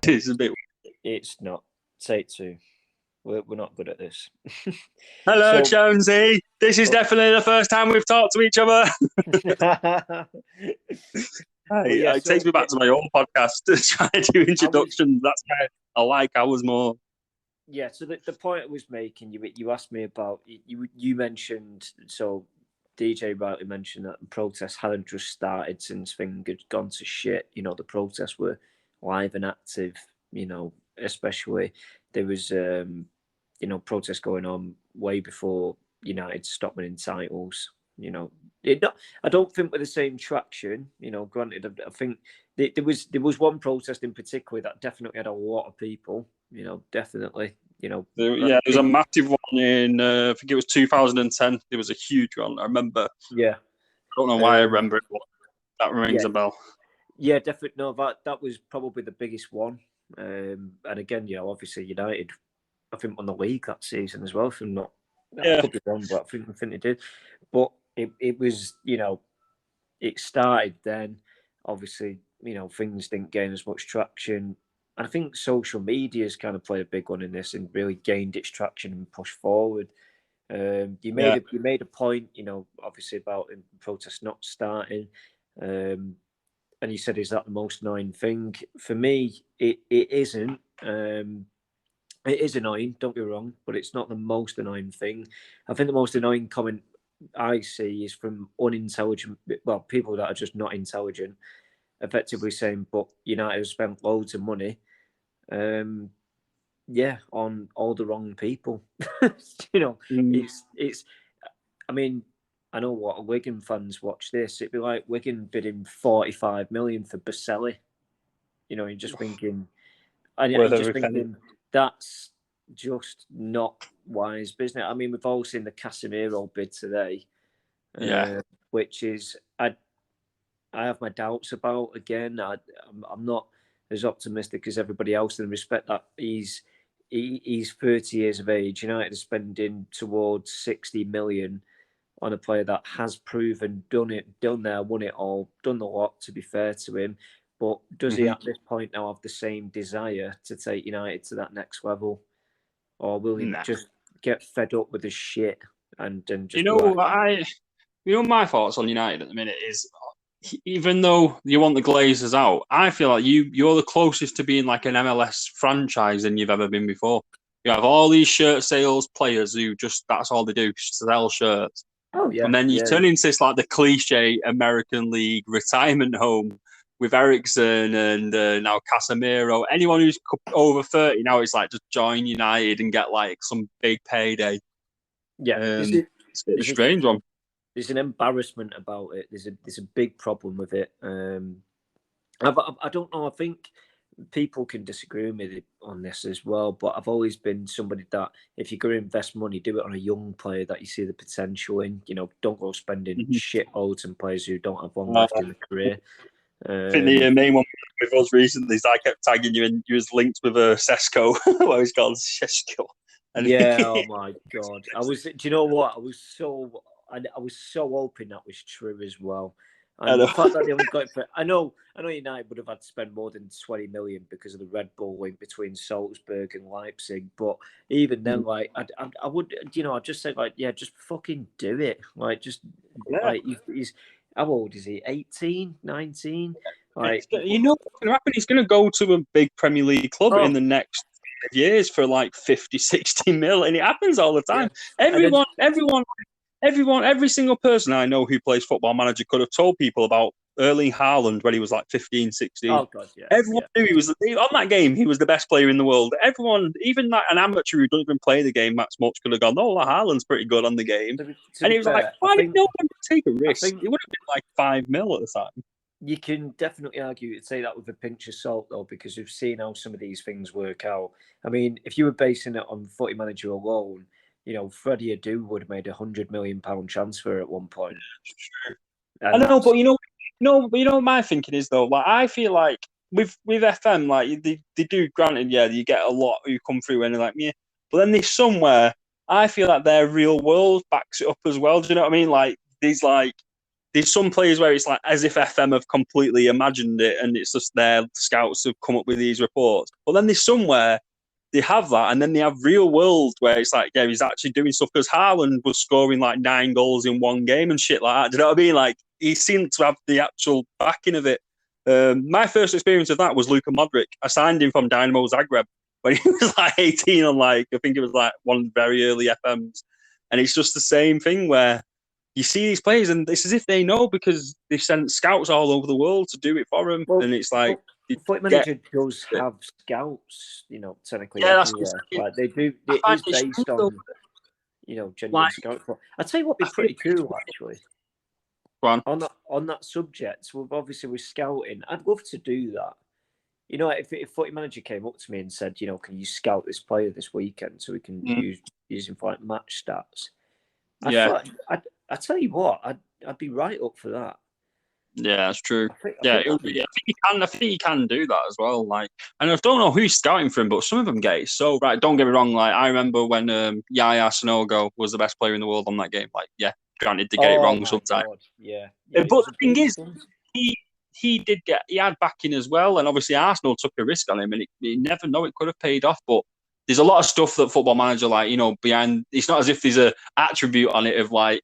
It's a bit. It's not. Take two. We're not good at this. Hello, So, Jonesy. This is definitely the first time we've talked to each other. but yeah, It takes so me back to my old podcast to try to do I was introductions. That's why I like ours more. yeah. So the point I was making, you asked me about you mentioned so DJ rightly mentioned that the protests hadn't just started since things had gone to shit. The protests were live and active. Especially there was protests going on way before United stopped winning titles. I don't think with the same traction. Granted, I think there was one protest in particular that definitely had a lot of people. Definitely. Yeah, there was a massive one in, I think it was 2010. There was a huge one. I remember. Yeah. I don't know why I remember it, but that rings Yeah. a bell. Yeah, definitely. No, that was probably the biggest one. And again, obviously United, I think won the league that season as well. If I'm not, I Yeah. could be wrong, but I think they did. But it was, it started then. Obviously, things didn't gain as much traction. And I think social media has kind of played a big one in this and really gained its traction and pushed forward. You made a point, obviously about protests not starting. And you said, is that the most annoying thing? For me, it isn't. It is annoying, don't get me wrong, but it's not the most annoying thing. I think the most annoying comment I see is from unintelligent, well, people that are just not intelligent, effectively saying, but United have spent loads of money, on all the wrong people. Mm. It's. I mean, I know what Wigan fans watch this. It'd be like Wigan bidding 45 million for Baselli. You're just thinking, and you're Worth just every penny. thinking that's just not wise business. I mean, we've all seen the Casemiro bid today, Yeah. which is I have my doubts about. Again, I'm not as optimistic as everybody else in the respect that he's 30 years of age. United are spending towards 60 million on a player that has proven, done there, won it all, done the lot, to be fair to him. But does he at this point now have the same desire to take United to that next level? Or will he Nah. just get fed up with the shit and You just be like, know, my thoughts on United at the minute is, even though you want the Glazers out, I feel like you're the closest to being like an MLS franchise than you've ever been before. You have all these shirt sales players who just that's all they do, sell shirts. oh, yeah, And then you yeah, turn into this like the cliche American League retirement home with Ericsson and now Casemiro. Anyone who's over 30 now, it's like just join United and get like some big payday. yeah. It's a bit of a There's, strange one. there's an embarrassment about it. There's a big problem with it. I don't know. I think people can disagree with me on this as well, but I've always been somebody that if you're going to invest money, do it on a young player that you see the potential in. Don't go spending Mm-hmm. shit loads on players who don't have long left in the career. I think the main one with us recently is I kept tagging you and you was linked with a Sesko, what he's called Sesko. And Yeah, oh my god, I was. Do you know what? I was so hoping that was true as well. And the fact that they only got it for, I know United would have had to spend more than 20 million because of the Red Bull link between Salzburg and Leipzig. But even then, like, I would, I'd just say, like, yeah, just fucking do it. Like, just, yeah. like, he's how old is he? 18, 19? Like, You know what's going to happen? He's going to go to a big Premier League club in oh, the next years for like 50, 60 mil. And it happens all the yeah. time. And then, Every single person I know who plays Football Manager could have told people about Erling Haaland when he was like 15, 16. oh, God, yeah, Everyone yeah. knew he was on that game. He was the best player in the world. Everyone, even like an amateur who doesn't even play the game that much, could have gone, "Oh, Haaland's pretty good on the game." To And be he was like, fair, "Why did no one take a I risk? think It would have been like 5 mil at the time." you can definitely argue to say that with a pinch of salt, though, because we've seen how some of these things work out. I mean, if you were basing it on Footy Manager alone, Freddie Adu would have made £100 million transfer at one point, I and know, that's but what my thinking is though. Like, I feel like with FM, like they do. Granted, yeah, you get a lot who come through and they're like, yeah, but then there's somewhere I feel like their real world backs it up as well. Do you know what I mean? Like these, like there's some players where it's like as if FM have completely imagined it, and it's just their scouts have come up with these reports. But then there's somewhere they have that, and then they have real world where it's like, yeah, he's actually doing stuff because Haaland was scoring like 9 goals in one game and shit like that. Do you know what I mean? Like he seemed to have the actual backing of it. My first experience of that was Luka Modric. I signed him from Dynamo Zagreb when he was like 18 on like, I think it was like one of the very early FMs. And it's just the same thing where you see these players and it's as if they know because they've sent scouts all over the world to do it for them. Well, and it's like, Foot Manager does have scouts, technically everywhere. Like they do, it is based on, genuine scouts. I'd tell you what would be pretty cool, actually. On that subject, obviously with scouting, I'd love to do that. If Footy Manager came up to me and said, can you scout this player this weekend so we can use him for like match stats? I tell you what, I'd be right up for that. Yeah, that's true. I think you can do that as well. Like, and I don't know who's scouting for him, but some of them get it so right. Don't get me wrong. Like, I remember when Yaya Sanogo was the best player in the world on that game. Like, yeah, granted they get it wrong sometimes. Yeah, but the thing is, he had backing as well, and obviously Arsenal took a risk on him, and you never know, it could have paid off. But there's a lot of stuff that Football Manager, like, behind. It's not as if there's a attribute on it of like,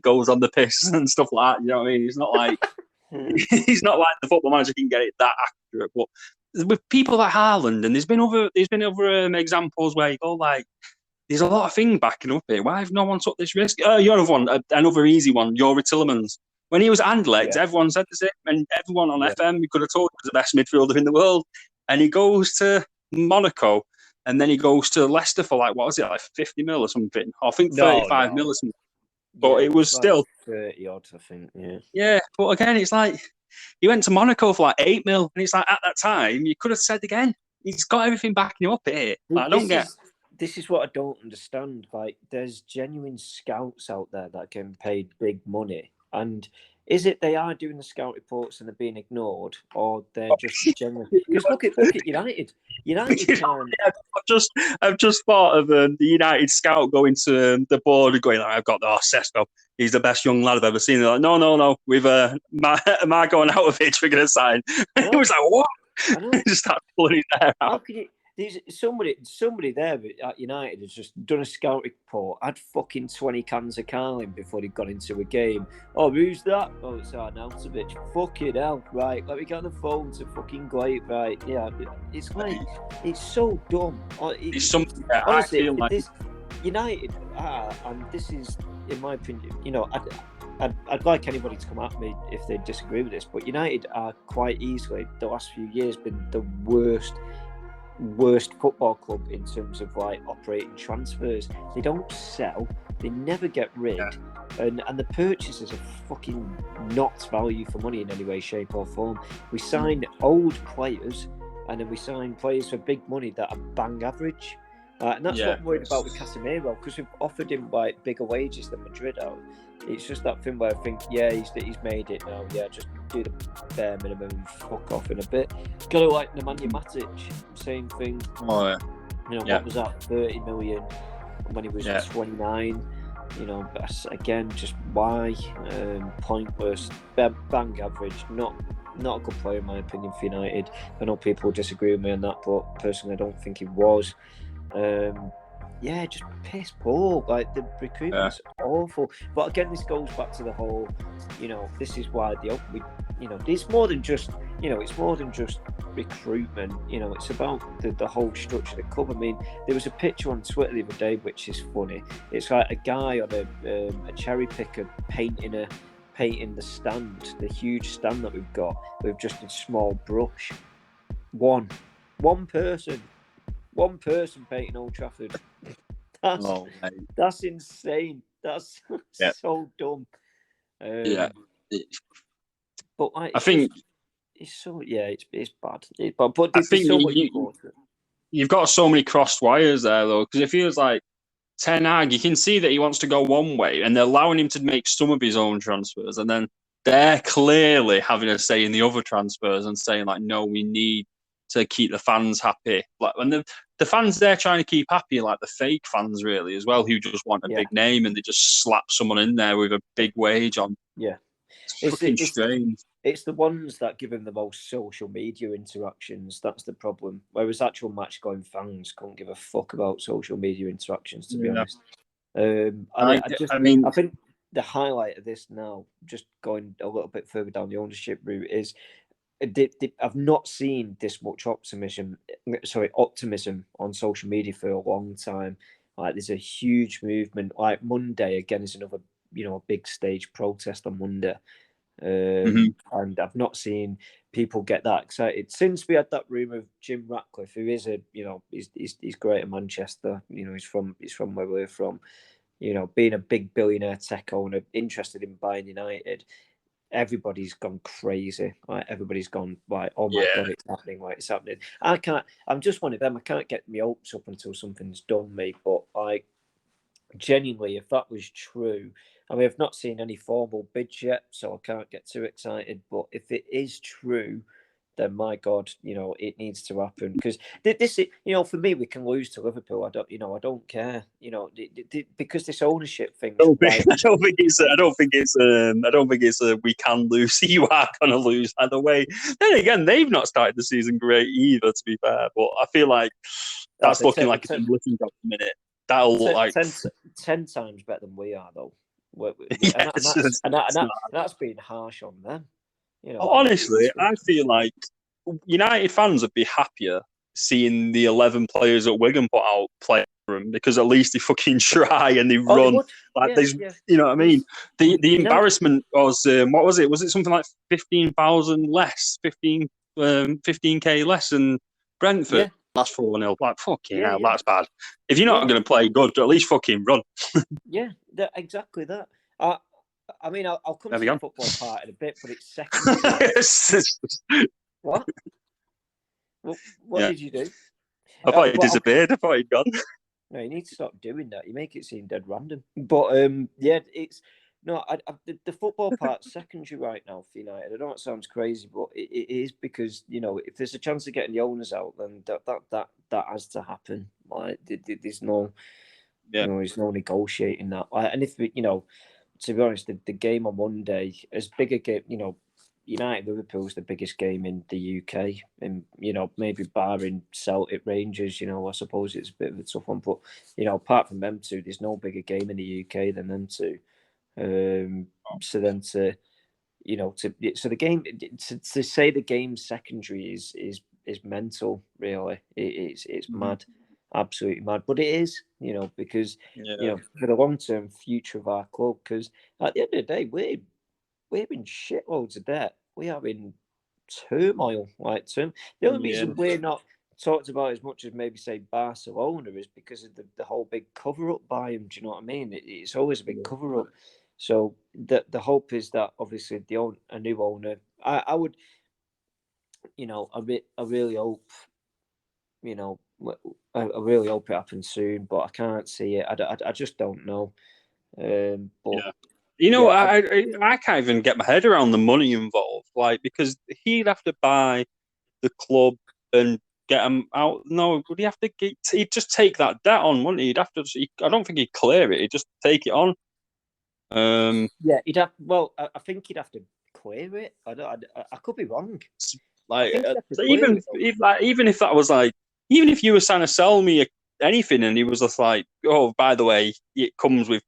goes on the piss and stuff like that. You know what I mean? It's not like he's not like the Football Manager can get it that accurate. But with people like Haaland, and there's been other examples where you go like, there's a lot of things backing up here. Why have no one took this risk? Another easy one, Youri Tielemans. When he was Anderlecht, everyone said the same, and everyone on FM could have told he was the best midfielder in the world. And he goes to Monaco, and then he goes to Leicester for like, what was it, like 50 mil or something? I think 35 mil or something. But it was still 30 odd, I think. Yeah, but again, it's like he went to Monaco for like 8 mil, and it's like at that time you could have said again, he's got everything backing him up here. Like, this is what I don't understand. Like, there's genuine scouts out there that can pay big money, and is it they are doing the scout reports and they're being ignored, or they're just genuine? Because look at United. I've just thought of the United scout going to the board and going, I've got Sesko. He's the best young lad I've ever seen. They're like, no, we've Marco and Arnautovic we're going to sign. And he was like, what? He just started pulling his hair out. How can you? Somebody there at United has just done a scout report, had fucking 20 cans of Carling before he got into a game. Oh, who's that? Oh, it's Arnautovic. Fucking hell. Right, let me get on the phone to fucking Glazer. Right, yeah. It's like, it's so dumb. It's something that honestly, I feel like... this United and this is, in my opinion, I'd like anybody to come at me if they disagree with this, but United are quite easily, the last few years, been the worst football club in terms of like operating transfers. They don't sell, they never get rid, and the purchases are fucking not value for money in any way, shape or form. We sign old players and then we sign players for big money that are bang average, and that's what I'm worried about with Casemiro, because we've offered him like bigger wages than Madrid are. It's just that thing where I think, he's made it now. Yeah, just do the bare minimum and fuck off in a bit. Kind of like Nemanja Matic, same thing. Oh, yeah. What was that? 30 million when he was 29. But again, just why? Pointless, bang average. Not a good player in my opinion for United. I know people disagree with me on that, but personally, I don't think he was. Just piss poor. Like, the recruitment's awful. But again, this goes back to the whole, this is why it's more than just, it's more than just recruitment. It's about the whole structure of the club. I mean, there was a picture on Twitter the other day, which is funny. It's like a guy on a cherry picker painting the stand, the huge stand that we've got, with just a small brush. One person painting Old Trafford. That's insane. That's so dumb. But I think it's so it's bad. But I think so much you've got so many crossed wires there though, because it feels like Ten Hag, you can see that he wants to go one way, and they're allowing him to make some of his own transfers, and then they're clearly having a say in the other transfers and saying like, no, we need to keep the fans happy. Like, when the fans they're trying to keep happy, like the fake fans really as well, who just want a big name and they just slap someone in there with a big wage on. Yeah. It's It's fucking the, it's strange. it's the ones that give him the most social media interactions. That's the problem. Whereas actual match going fans couldn't give a fuck about social media interactions, to be Yeah. honest. And I mean, I think the highlight of this now, just going a little bit further down the ownership route, is I've not seen this much optimism on social media for a long time. Like, there's a huge movement. Like Monday again is another, a big stage protest on Monday. mhm. And I've not seen people get that excited since we had that rumor of Jim Ratcliffe, who is he's great at Manchester. He's from where we're from. Being a big billionaire tech owner, interested in buying United. Everybody's gone crazy. Like, everybody's gone like, oh my Yeah. god, it's happening! Like, it's happening. I can't. I'm just one of them. I can't get my hopes up until something's done me. But like, genuinely, if that was true, I mean, I've not seen any formal bids yet, so I can't get too excited. But if it is true, then my God, it needs to happen, because this, for me, we can lose to Liverpool. I don't care, because this ownership thing's right. I don't think it's. I don't think it's. I don't think it's. We can lose. You are gonna lose either way. Then again, they've not started the season great either. To be fair, but I feel like Oh, that's looking like a demolition job at the minute. That'll look like 10 times better than we are, though. yeah, That's being harsh on them. Honestly, I feel like United fans would be happier seeing the 11 players that Wigan put out play for them, because at least they fucking try and they Oh, they run. would. Like, Yeah, there's, yeah. you know what I mean? The No. embarrassment was, what was it? Was it something like 15,000 less, 15K less than Brentford? Yeah. That's 4-0. Like, fucking Yeah, hell, yeah. that's bad. If you're not Yeah. going to play good, at least fucking run. Yeah, exactly that. I mean, I'll come There to we the go. football part in a bit, but it's secondary. What? What Yeah. did you do? I thought he But disappeared. I thought he'd gone. no, you need to stop doing that. You make it seem dead random. But yeah, it's no. The football part's secondary right now for United. I know it sounds crazy, but it is, because if there's a chance of getting the owners out, then that has to happen. Like, there's no, Yeah. there's no negotiating that. And if to be honest, the game on Monday, as big a game, United Liverpool is the biggest game in the UK, and maybe barring Celtic Rangers, I suppose it's a bit of a tough one. But apart from them two, there's no bigger game in the UK than them two. So then so the game, to say the game secondary is mental. Really, it's mad, absolutely mad. But it is, because for the long term future of our club. Because at the end of the day, we're in shitloads of debt. We are in turmoil. The only reason we're not talked about as much as maybe say Barcelona is because of the whole big cover up by them. Do you know what I mean? It's always a big cover up. So the hope is that obviously a new owner. I would, I really hope, I really hope it happens soon, but I can't see it. I just don't know. But yeah. I can't even get my head around the money involved, like, because he'd have to buy the club and get them out. No, would he have to he'd just take that debt on, wouldn't he? He'd have to. I don't think he'd clear it. He'd just take it on. Yeah, he'd have. Well, I think he'd have to clear it. I could be wrong. Like, even if that was like, even if you were trying to sell me anything, and he was just like, oh, by the way, it comes with,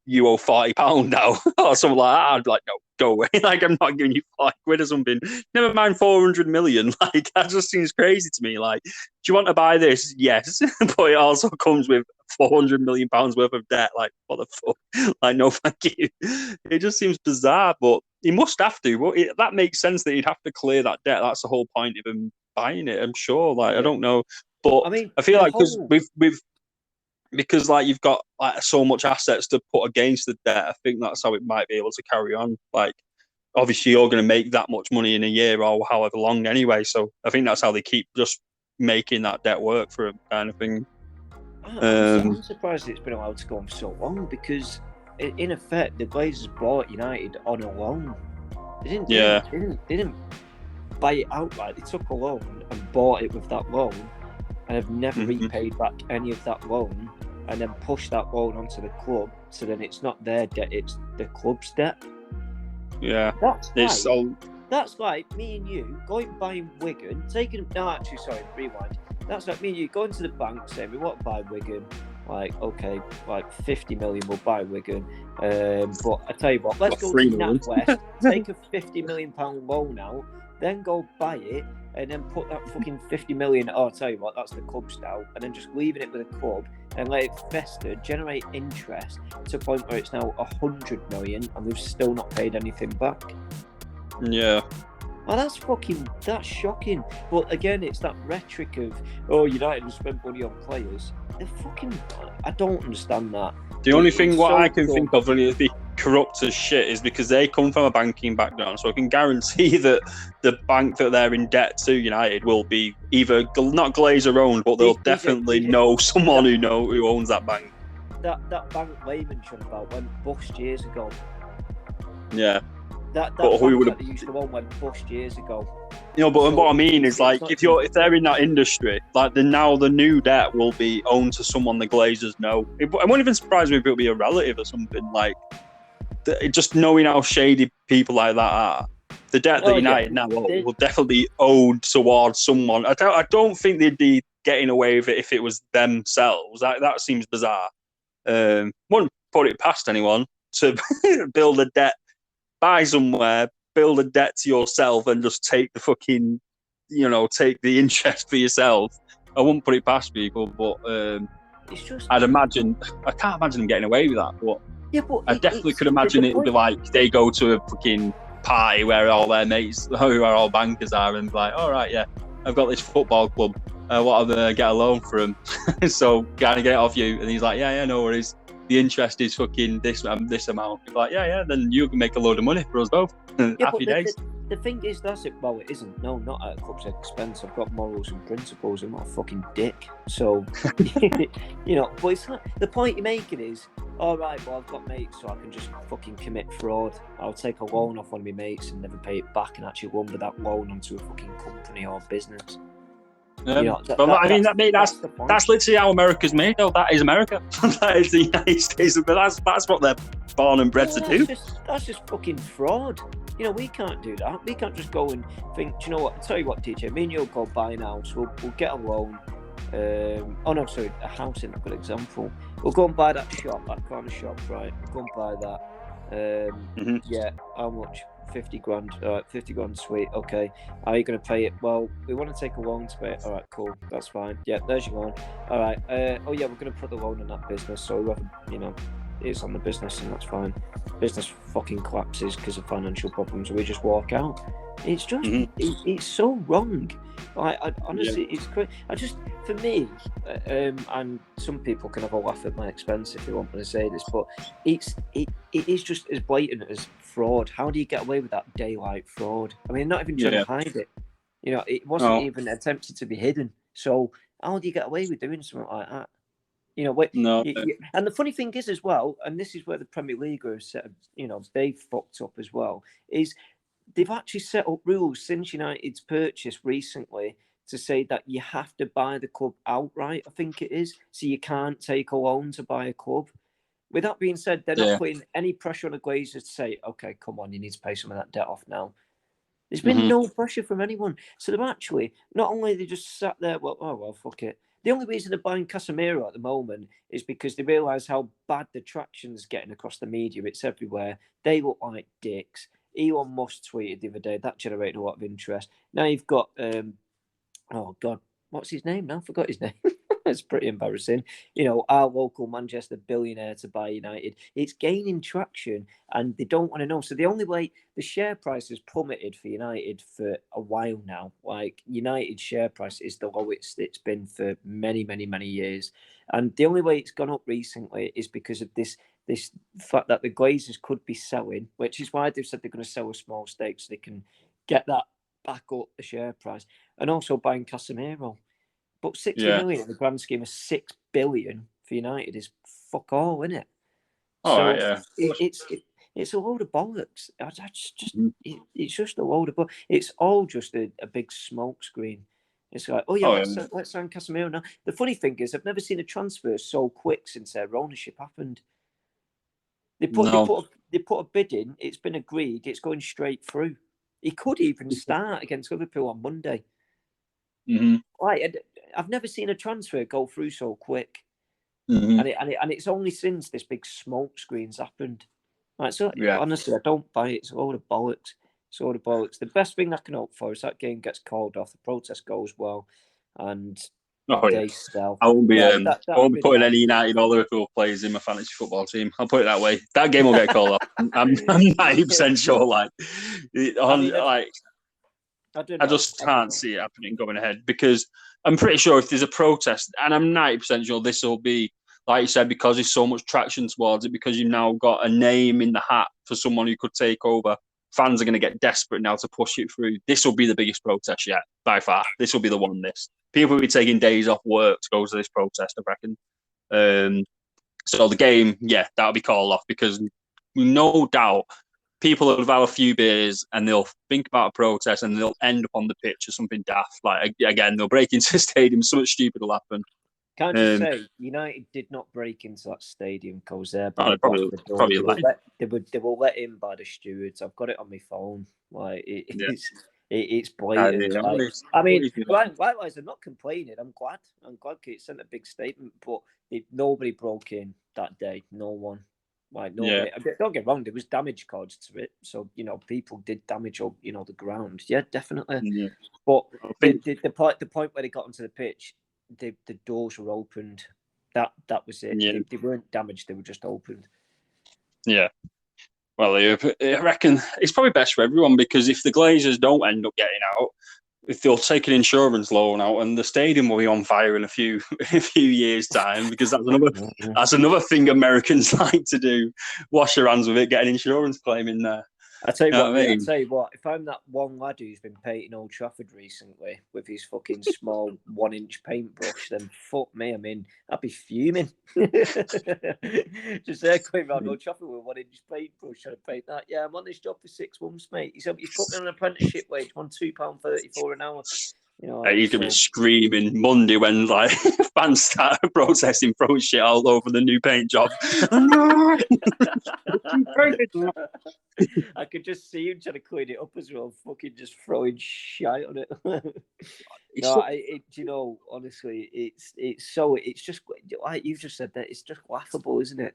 you owe £40 now, or something like that, I'd be like, no, go away. Like, I'm not giving you £40 or something. Never mind 400 million. Like, that just seems crazy to me. Like, do you want to buy this? Yes, but it also comes with £400 million worth of debt. Like, what the fuck? Like, no, thank you. It just seems bizarre, but he must have to. But that makes sense that he'd have to clear that debt. That's the whole point of him buying it, I'm sure. Like, I don't know, but I mean, I feel like because like you've got like so much assets to put against the debt, I think that's how it might be able to carry on. Like, obviously you're going to make that much money in a year or however long anyway, so I think that's how they keep just making that debt work for them, kind of thing. I'm surprised it's been allowed to go on for so long, because in effect the Glazers bought United on a loan. They didn't buy it outright. They took a loan and bought it with that loan, and have never repaid back any of that loan, and then pushed that loan onto the club. So then it's not their debt; it's the club's debt. Yeah, That's it's like all. that's like me and you going buying Wigan, taking no, actually, sorry, rewind. That's like me and you going to the bank saying we want to buy Wigan. Like, okay, like 50 million, we'll buy Wigan. But I tell you what, let's go to 3 million. NatWest, take a 50 million pound loan out, then go buy it, and then put that fucking 50 million. Oh, I tell you what, that's the club's now, and then just leaving it with a club and let it fester, generate interest to a point where it's now 100 million, and we've still not paid anything back. Yeah. Oh, that's shocking. But again, it's that rhetoric of, oh, United have spent money on players. I don't understand that. The only thing I can think of really be corrupt as shit is because they come from a banking background, so I can guarantee that the bank that they're in debt to United will be either not Glazer owned, but they'll definitely know someone who owns that bank. That bank Lehman about went bust years ago. Yeah. That bank that they used to own went bust years ago. But what I mean is, like, if they're in that industry, like, now the new debt will be owned to someone the Glazers know. It won't even surprise me if it'll be a relative or something. Like, just knowing how shady people like that are, the debt that United now owe will definitely be owed towards someone. I don't think they'd be getting away with it if it was themselves. That seems bizarre. Wouldn't put it past anyone to build a debt, buy somewhere, build a debt to yourself, and just take the fucking, take the interest for yourself. I wouldn't put it past people, but it's just, I can't imagine them getting away with that. But yeah, but I definitely could imagine it would be like they go to a fucking party where all their mates, who are all bankers, are, and be like, all right, yeah, I've got this football club. What are get a loan for him? So can I get it off you? And he's like, yeah, no worries. The interest is fucking this amount. You're like, yeah, then you can make a load of money for us both. Happy days. The thing is, that's it. Well, it isn't. No, not at a club's expense. I've got morals and principles. I'm not a fucking dick. So, but it's not, the point you're making is, all right, well, I've got mates, so I can just fucking commit fraud. I'll take a loan off one of my mates and never pay it back and actually lumber that loan onto a fucking company or business. That's literally how America's made, though. That is America. That is the United States. That's what they're born and bred to do. That's just fucking fraud. We can't do that. We can't just go and think, do you know what? I'll tell you what, DJ, me and you'll go buy a house. We'll get a loan. A house isn't a good example. We'll go and buy that corner shop, right? We'll go and buy that. Yeah, how much? 50 grand. All right, 50 grand, sweet. Okay, how are you going to pay it? Well, we want to take a loan to pay it. All right, cool, that's fine. Yeah, there's your loan. All right. We're going to put the loan on that business. So whoever is on the business, and that's fine. Business fucking collapses because of financial problems. We just walk out. It's just it's so wrong. Honestly, it's great. For me, and some people can have a laugh at my expense if they want me to say this, but it is just as blatant as fraud. How do you get away with that daylight fraud? I mean, not even trying to hide it. It wasn't even attempted to be hidden. So how do you get away with doing something like that? And the funny thing is as well, and this is where the Premier League have said, they fucked up as well, is they've actually set up rules since United's purchase recently to say that you have to buy the club outright, I think it is. So you can't take a loan to buy a club. With that being said, they're not putting any pressure on the Glazers to say, okay, come on, you need to pay some of that debt off now. There's been no pressure from anyone. So they're actually, not only they just sat there, well, fuck it. The only reason they're buying Casemiro at the moment is because they realise how bad the traction's getting across the media. It's everywhere. They look like dicks. Elon Musk tweeted the other day. That generated a lot of interest. Now you've got, oh God, what's his name now? I forgot his name. It's pretty embarrassing. Our local Manchester billionaire to buy United. It's gaining traction and they don't want to know. So the only way the share price has plummeted for United for a while now. Like United share price is the lowest it's been for many, many, many years. And the only way it's gone up recently is because of this fact that the Glazers could be selling, which is why they've said they're going to sell a small stake so they can get that back up the share price. And also buying Casemiro. But 60 million in the grand scheme of 6 billion for United is fuck all, isn't it? It's a load of bollocks. It's just a load of bollocks. It's all just a big smoke screen. It's like, let's sign Casemiro now. The funny thing is, I've never seen a transfer so quick since their ownership happened. They put they put a bid in. It's been agreed. It's going straight through. He could even start against Liverpool on Monday. Mm-hmm. Like, I've never seen a transfer go through so quick, Mm-hmm. and it's only since this big smoke screen's happened. Like, so Yeah. honestly, I don't buy it. It's a load of bollocks. It's a load of bollocks. The best thing I can hope for is that game gets called off, the protest goes well, and Oh yeah. they sell. I won't be. I That'd won't be be the putting any answer. United or Liverpool players in my fantasy football team. I'll put it that way. That game will get called off. I'm 90% sure. Like, I mean, like I don't I know. just can't see it happening going ahead because I'm pretty sure if there's a protest, and I'm 90% sure this will be, like you said, because there's so much traction towards it, because you've now got a name in the hat for someone who could take over. Fans are going to get desperate now to push it through. This will be the biggest protest yet, by far. This will be the one. This people will be taking days off work to go to this protest, I reckon. So the game, yeah, that'll be called off because no doubt people will have had a few beers and they'll think about a protest and they'll end up on the pitch or something daft. Like, again, they'll break into the stadium, something stupid will happen. Can I just say, United did not break into that stadium, Glazer, but Oh, they probably, blocked the door. probably They were let in by the stewards. I've got it on my phone. Like yeah. it's blatant. Yeah, Like, I mean, likewise, I'm not complaining. I'm glad. It sent a big statement, but nobody broke in that day. No one. Like nobody. Yeah. Don't get wrong. There was damage caused to it, so people did damage up, the ground. Yeah, definitely. Yeah. But think, the point where they got onto the pitch, the doors were opened. That was it. Yeah. They weren't damaged. They were just opened. Yeah. Well, I reckon it's probably best for everyone because if the Glazers don't end up getting out, if they'll take an insurance loan out, and the stadium will be on fire in a few years' time, because that's another thing Americans like to do: wash their hands with it, get an insurance claim in there. I tell you what, what, I tell you what. If I'm that one lad who's been painting Old Trafford recently with his fucking small 1-inch paintbrush, then fuck me. I mean, I'd be fuming. Just there going around Old Trafford with a 1-inch paintbrush trying to paint that. Yeah, I'm on this job for 6 months, mate. He's put me on an apprenticeship wage, on £2.34 an hour. He's gonna be screaming Monday when like fans start protesting, throwing shit all over the new paint job. I could just see him trying to clean it up as well, fucking just throwing shit on it. Honestly, it's just like you just said that it's just laughable, isn't it?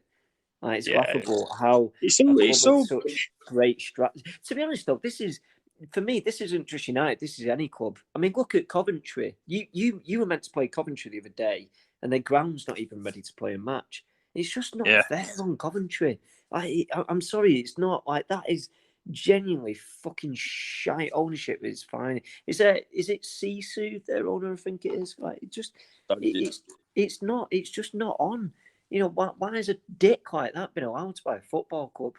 Like, it's laughable how it's so such great strategy. To be honest, though, for me, this isn't just United. This is any club. I mean, look at Coventry. You were meant to play Coventry the other day, and their ground's not even ready to play a match. It's just not fair on Coventry. I'm sorry, it's not. Like, that is genuinely fucking shite ownership. It's fine. Is it Sisu, their owner? I think it is. Like, it's not. It's just not on. Why is a dick like that been allowed to buy a football club?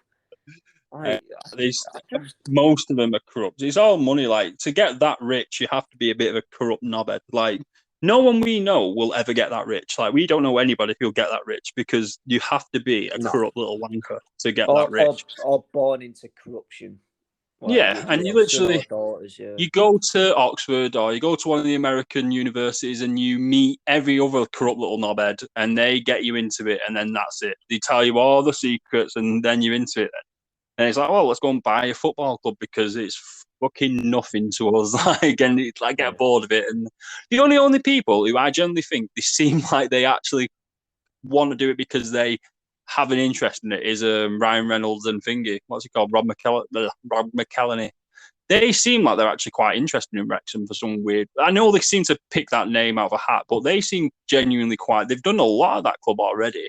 Most of them are corrupt. It's all money. Like, to get that rich, you have to be a bit of a corrupt knobhead. Like, no one we know will ever get that rich. Like, we don't know anybody who'll get that rich because you have to be a corrupt little wanker to get that rich. Or born into corruption. And you literally you go to Oxford or you go to one of the American universities and you meet every other corrupt little knobhead and they get you into it, and then that's it. They tell you all the secrets and then you're into it. And it's like, well, let's go and buy a football club because it's fucking nothing to us. And I get bored of it. And the only people who I generally think they seem like they actually want to do it because they have an interest in it is Ryan Reynolds and Thingy. What's he called? Rob McElhenney. They seem like they're actually quite interested in Wrexham for some weird. I know they seem to pick that name out of a hat, but they seem genuinely quite. They've done a lot of that club already.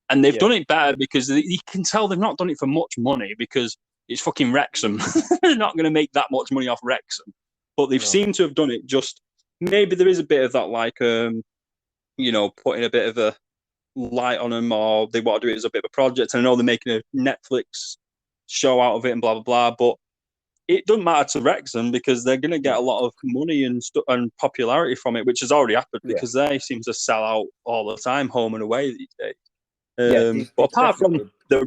And they've done it better because you can tell they've not done it for much money because it's fucking Wrexham. They're not going to make that much money off Wrexham. But they've seemed to have done it just... Maybe there is a bit of that, like, putting a bit of a light on them, or they want to do it as a bit of a project. And I know they're making a Netflix show out of it and blah, blah, blah. But it doesn't matter to Wrexham because they're going to get a lot of money and popularity from it, which has already happened because they seem to sell out all the time, home and away these days. But apart from the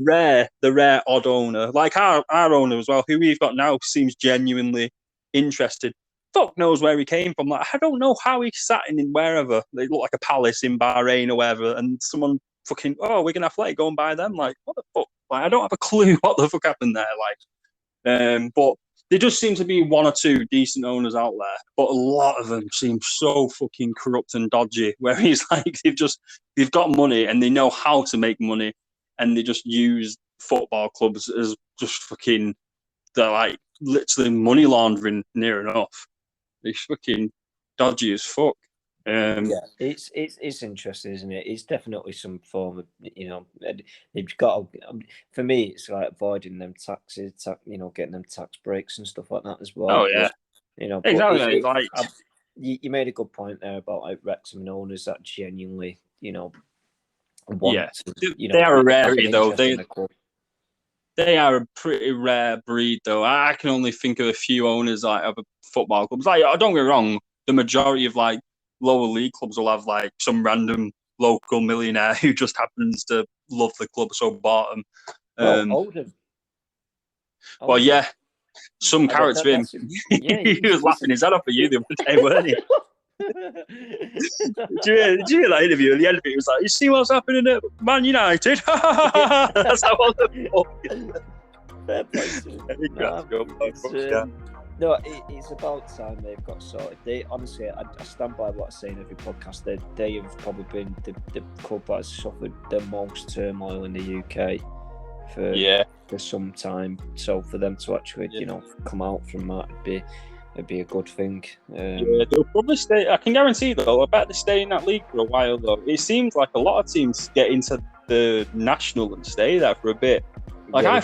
rare odd owner, like our owner as well, who we've got now, seems genuinely interested. Fuck knows where he came from. Like, I don't know how he sat in wherever. They look like a palace in Bahrain or wherever, and someone fucking, we're gonna have to go and buy them. Like, what the fuck? Like, I don't have a clue what the fuck happened there. But there just seem to be one or two decent owners out there, but a lot of them seem so fucking corrupt and dodgy. Where he's like, they've got money and they know how to make money, and they just use football clubs as just fucking, they're like literally money laundering near enough. They're fucking dodgy as fuck. Yeah, it's interesting, isn't it? It's definitely some form of, they've got for me, it's like avoiding them taxes, getting them tax breaks and stuff like that as well. Oh yeah, But, exactly. you made a good point there about like Wrexham and owners that genuinely, want Yeah, to, they are a have an rarity though. interest in the club. They are a pretty rare breed, though. I can only think of a few owners like of football clubs. Like, don't get me wrong, the majority of like lower league clubs will have like some random local millionaire who just happens to love the club, so bought them. Well, Oldham. Well, yeah, some carrots for him. Yeah, He was laughing his head off at you the other day, weren't he? Did you hear that interview? At the end of it, he was like, "You see what's happening at Man United?" That's how I was. Fair play to him. No, it's about time they've got sorted. They honestly, I stand by what I say in every podcast. They have probably been the club that has suffered the most turmoil in the UK for some time. So for them to actually, come out from that it'd be a good thing. They'll probably stay. I can guarantee though. I bet they stay in that league for a while though. It seems like a lot of teams get into the national and stay there for a bit. Like I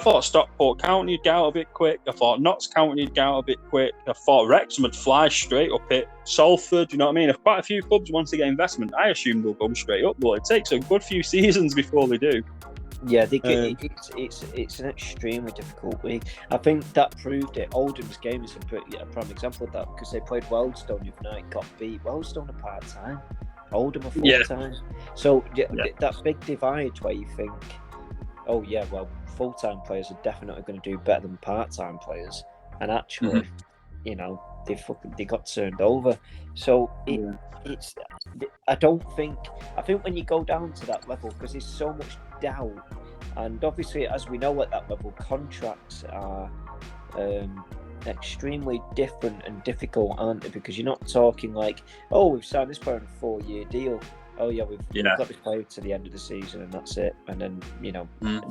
thought Stockport County would get out of it quick. I thought Notts County would get out of it quick. I thought Wrexham would fly straight up it. Salford, you know what I mean? If quite a few clubs want to get investment, I assume they'll go straight up. But it takes a good few seasons before they do. Yeah, it's an extremely difficult week. I think that proved it. Oldham's game is a prime example of that because they played Wealdstone the other night, got beat. Wealdstone are part-time. Oldham are full-time. So that big divide where you think, oh yeah, well, full-time players are definitely going to do better than part-time players, and actually, they got turned over. So it's. I think when you go down to that level, because there's so much doubt, and obviously, as we know at that level, contracts are extremely different and difficult, aren't they? Because you're not talking like, oh, we've signed this player on a 4-year deal. Oh yeah, we've got this player to the end of the season, and that's it. And then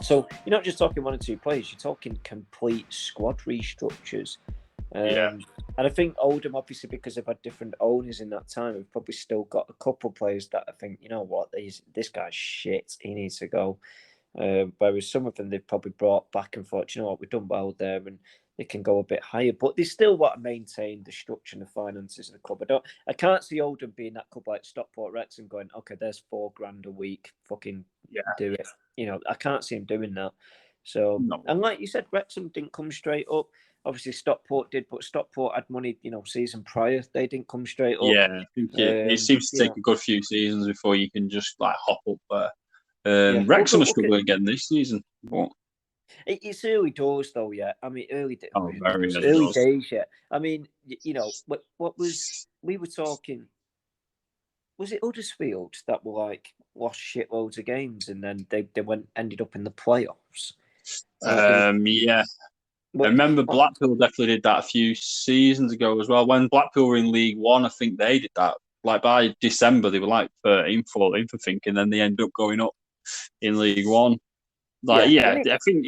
so you're not just talking one or two players; you're talking complete squad restructures. And I think Oldham, obviously, because they've had different owners in that time, have probably still got a couple of players that I think, you know what, this guy's shit, he needs to go. Whereas some of them they've probably brought back and thought, you know what, we've done well there, and they can go a bit higher. But they still want to maintain the structure and the finances of the club. I can't see Oldham being that club like Stockport Wrexham going, okay, there's $4,000 a week, fucking do it. I can't see him doing that. So, and like you said, Wrexham didn't come straight up. Obviously, Stockport did, but Stockport had money, season prior. They didn't come straight up. Yeah, I think it seems to take a good few seasons before you can just like hop up there. Wrexham are struggling again this season. But it's early doors, though. Yeah, I mean, early early days. Yeah, I mean, what was we were talking? Was it Huddersfield that were like lost shitloads of games and then they ended up in the playoffs? Yeah. I remember Blackpool definitely did that a few seasons ago as well. When Blackpool were in League One, I think they did that. Like by December, they were like 13th, 14th, I think, and then they ended up going up in League One. I think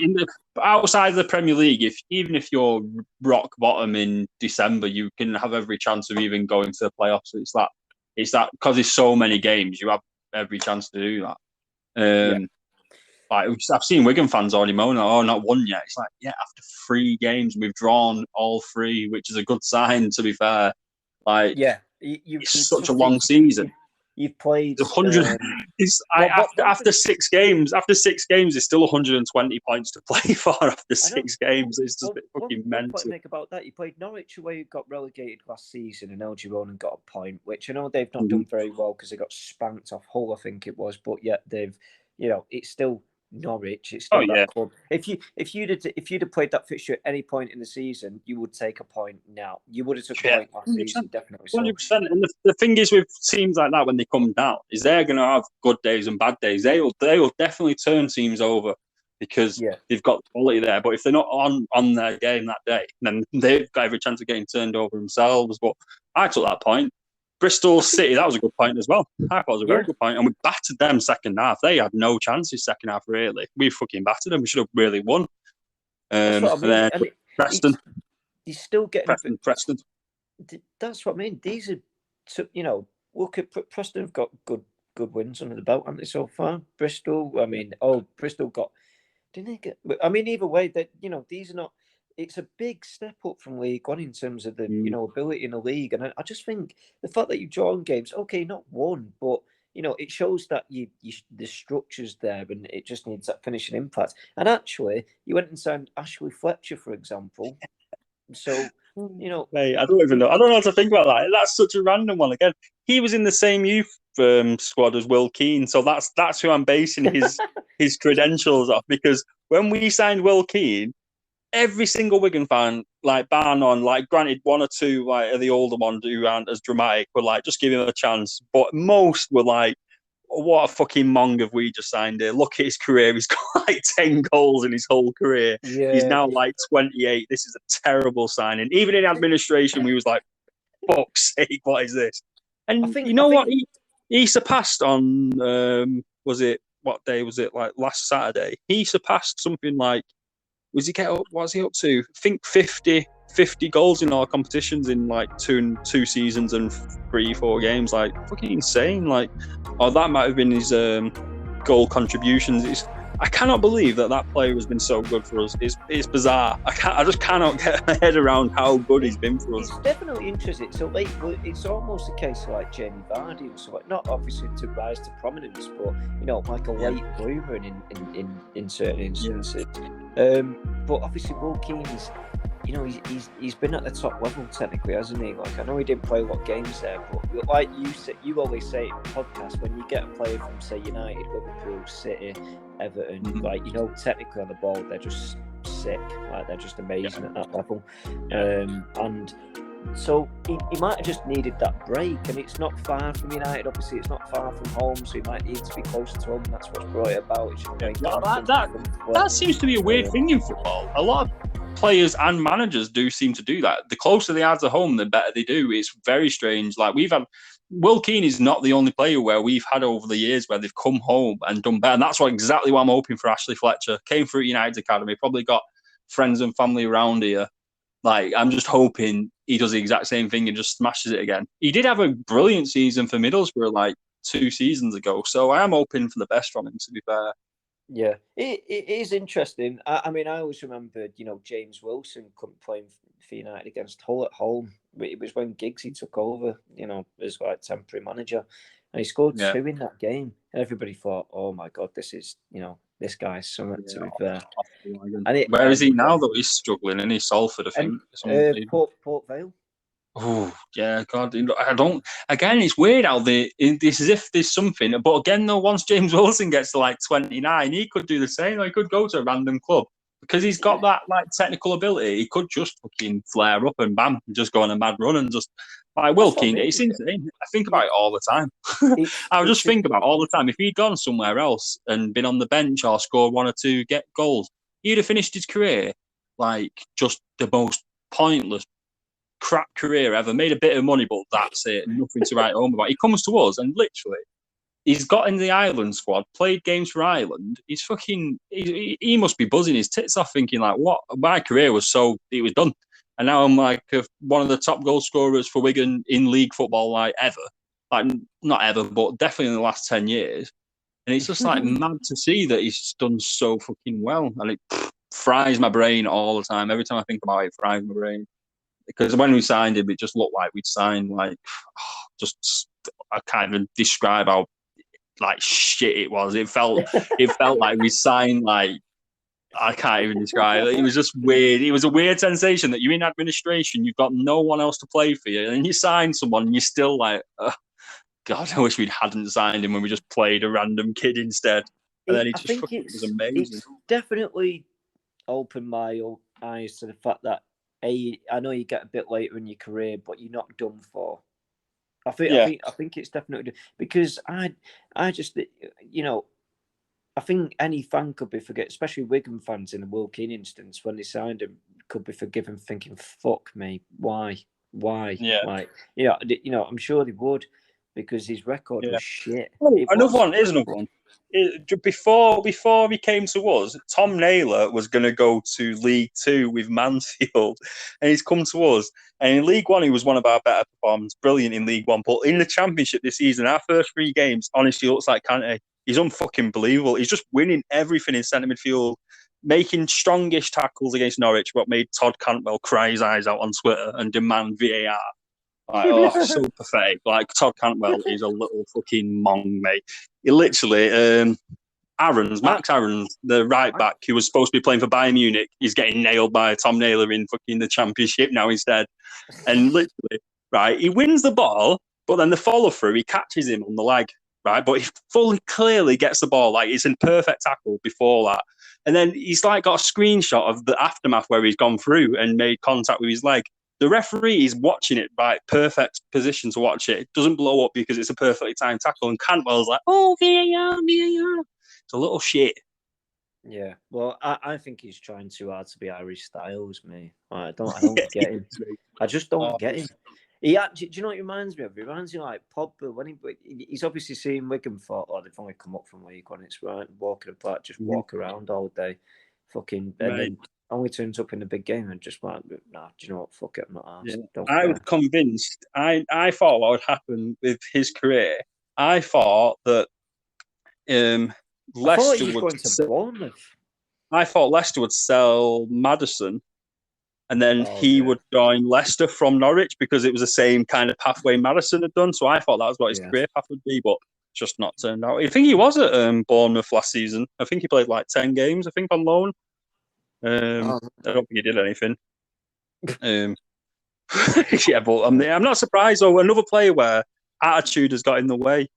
outside of the Premier League, even if you're rock bottom in December, you can have every chance of even going to the playoffs. It's that because there's so many games, you have every chance to do that. Like I've seen Wigan fans already moaning, "Oh, not won yet." It's like, after 3 games, we've drawn all 3, which is a good sign. To be fair, it's such a long season. You've played 100. After 6 games. After 6 games, there's still 120 points to play for. After 6 games, it's just fucking mental. What make about that? You played Norwich away, who got relegated last season, and Elgin and got a point, which I know they've not done very well because they got spanked off Hull, I think it was. But yet they've, it's still Norwich. It's Oh still yeah, that club. If you'd have played that fixture at any point in the season, you would take a point now. You would have took a yeah, point last season, definitely. So 100%. And the thing is with teams like that, when they come down, is they're going to have good days and bad days. They will definitely turn teams over because yeah, they've got quality there. But if they're not on their game that day, then they've got every chance of getting turned over themselves. But I took that point. Bristol City, that was a good point as well. I thought it was a very yeah. good point. And we battered them second half. They had no chances second half, really. We fucking battered them. We should have really won. That's what I And mean. then And Preston, he's still getting. Preston. That's what I mean. These are, look at Preston have got good wins under the belt, haven't they, so far? Bristol, I mean, Bristol got, didn't they get? I mean, either way, that these are not. It's a big step up from League One in terms of the ability in the league, and I just think the fact that you draw on games, okay, not one, but it shows that the structure's there, and it just needs that finishing impact. And actually, you went and signed Ashley Fletcher, for example. So Mate, I don't even know. I don't know how to think about that. That's such a random one. Again, he was in the same youth squad as Will Keane, so that's who I'm basing his credentials off. Because when we signed Will Keane, every single Wigan fan, like bar none, like granted one or two like are the older ones who aren't as dramatic, were like just give him a chance. But most were like, what a fucking mong have we just signed here? Look at his career. He's got like 10 goals in his whole career. He's yeah, now like 28. This is a terrible signing. Even in administration, we was like, fuck's sake, what is this? I And think you know what? He surpassed on, was it, what day was it? Like last Saturday. He surpassed something like, what was he up to? I think 50 goals in our competitions in like two seasons and 3-4 games. Like fucking insane. Like, oh, that might have been his goal contributions. I cannot believe that player has been so good for us. It's bizarre. I just cannot get my head around how good he's been for us. It's definitely interesting. So like, it's almost a case of like Jamie Vardy and so like, not obviously to rise to prominence, but like a late bloomer in certain instances. But obviously Will Keane's, he's been at the top level technically, hasn't he? Like I know he didn't play a lot of games there, but like you always say in the podcast, when you get a player from say United, Liverpool, City, Everton, like technically on the ball they're just sick, like they're just amazing at that level, and so he might have just needed that break, and it's not far from United. Obviously, it's not far from home, so he might need to be closer to home. And that's what's brought it about. That seems to be a weird thing in football. A lot of players and managers do seem to do that. The closer they are to home, the better they do. It's very strange. Like we've had. Will Keane is not the only player where we've had over the years where they've come home and done better. And that's exactly what I'm hoping for Ashley Fletcher. Came through United's academy, probably got friends and family around here. Like, I'm just hoping he does the exact same thing and just smashes it again. He did have a brilliant season for Middlesbrough like 2 seasons ago, so I am hoping for the best from him, to be fair. Yeah, it is interesting. I mean, I always remembered, James Wilson couldn't play for United against Hull at home. It was when Giggsy took over, as like temporary manager, and he scored 2 in that game. And everybody thought, oh my God, this is, this guy's something to be fair. Where is he now, though? He's struggling, and he's Salford, I think. Port Vale. Oh, yeah, God. I don't. Again, it's weird how it's as if there's something. But again, though, once James Wilson gets to like 29, he could do the same. He could go to a random club because he's got that like technical ability. He could just fucking flare up and bam, just go on a mad run and just like Will Keane. It's insane. I think about it all the time. I would just think about it all the time. If he'd gone somewhere else and been on the bench or scored 1 or 2 goals, he'd have finished his career like just the most pointless crap career ever, made a bit of money, but that's it, nothing to write home about. He comes to us and literally he's got in the Ireland squad, played games for Ireland. He's fucking he must be buzzing his tits off thinking like, what, my career was it was done, and now I'm like one of the top goal scorers for Wigan in league football like ever, like not ever but definitely in the last 10 years. And it's just like mad to see that he's done so fucking well, and it fries my brain all the time. Every time I think about it, it fries my brain. Because when we signed him, it just looked like we'd signed I can't even describe how like shit it was. It felt like we signed like I can't even describe it. It was just weird. It was a weird sensation that you're in administration, you've got no one else to play for you, and you sign someone and you're still like, God, I wish we hadn't signed him when we just played a random kid instead. and then he I just think fucking was amazing. it's definitely opened my eyes to the fact that I know you get a bit later in your career, but you're not done for. Yeah, I think it's definitely because I just I think any fan could be forget, especially Wigan fans in the Will Keane instance when they signed him, could be forgiven thinking, "Fuck me, why, yeah, like I'm sure they would because his record yeah. was shit. Oh, It another was. one. Here's another one. Before he came to us, Tom Naylor was going to go to League Two with Mansfield, and he's come to us. And in League One, he was one of our better performers, brilliant in League One. But in the Championship this season, our first 3 games, honestly, looks like Kante. He's unfucking believable. He's just winning everything in centre midfield, making strongish tackles against Norwich, what made Todd Cantwell cry his eyes out on Twitter and demand VAR. Like, oh, so pathetic. Like, Todd Cantwell is a little fucking mong, mate. He literally, I, Max Aarons, the right I, back who was supposed to be playing for Bayern Munich, he's getting nailed by Tom Naylor in fucking the Championship now instead. And literally, right, he wins the ball, but then the follow through, he catches him on the leg, right? But he fully clearly gets the ball, like it's in perfect tackle before that. And then he's like got a screenshot of the aftermath where he's gone through and made contact with his leg. The referee is watching it, right? Perfect position to watch it. It doesn't blow up because it's a perfectly timed tackle. And Cantwell's like, oh, VAR, VAR. It's a little shit. yeah. Well, I think he's trying too hard to be Irish Styles, me. I don't get him. I just don't Oh, get him. He actually, do you know what he reminds me of? He reminds me of like Pogba when he's obviously seen Wigan for, or they've only come up from League One. It's right, walking apart, just walk around all day, fucking, and mate. then only turns up in the big game and just like, nah, do you know what? Fuck it, I'm not Yeah. asked. Don't I was care. convinced. I thought what would happen with his career. I thought that um, I thought Leicester he was would. going to Bournemouth. I thought Leicester would sell Maddison, and then Oh he yeah, would join Leicester from Norwich because it was the same kind of pathway Maddison had done. So I thought that was what his yeah. career path would be, but just not turned out. I think he was at Bournemouth last season. I think he played like 10 games. I think on loan. Oh, I don't think he did anything. Um, yeah, but I'm not surprised though. Another player where attitude has got in the way,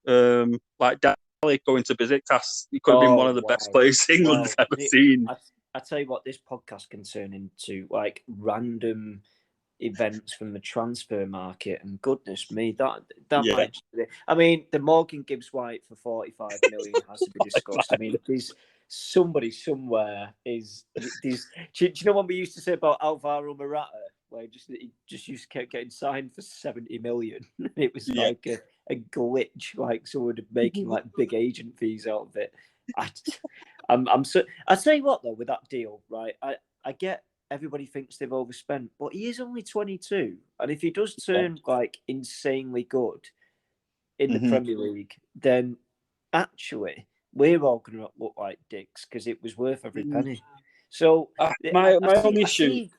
like Dali going to Besiktas, he could have been one oh of the best wow. players England's Well, ever seen. I tell you what, this podcast can turn into like random events from the transfer market, and goodness me, that Yeah, might. I mean, the Morgan Gibbs White for 45 million has to be discussed. I mean, there's somebody somewhere is. There's, do you know what we used to say about Alvaro Morata, where he just used to keep getting signed for 70 million? It was yeah. like a glitch, like someone making like big agent fees out of it. I, I'm so. I tell you what though, with that deal, right? I get everybody thinks they've overspent, but he is only 22. And if he does turn like insanely good in the Mm-hmm. Premier League, then actually we're all going to look like dicks because it was worth every penny. So My only I issue see.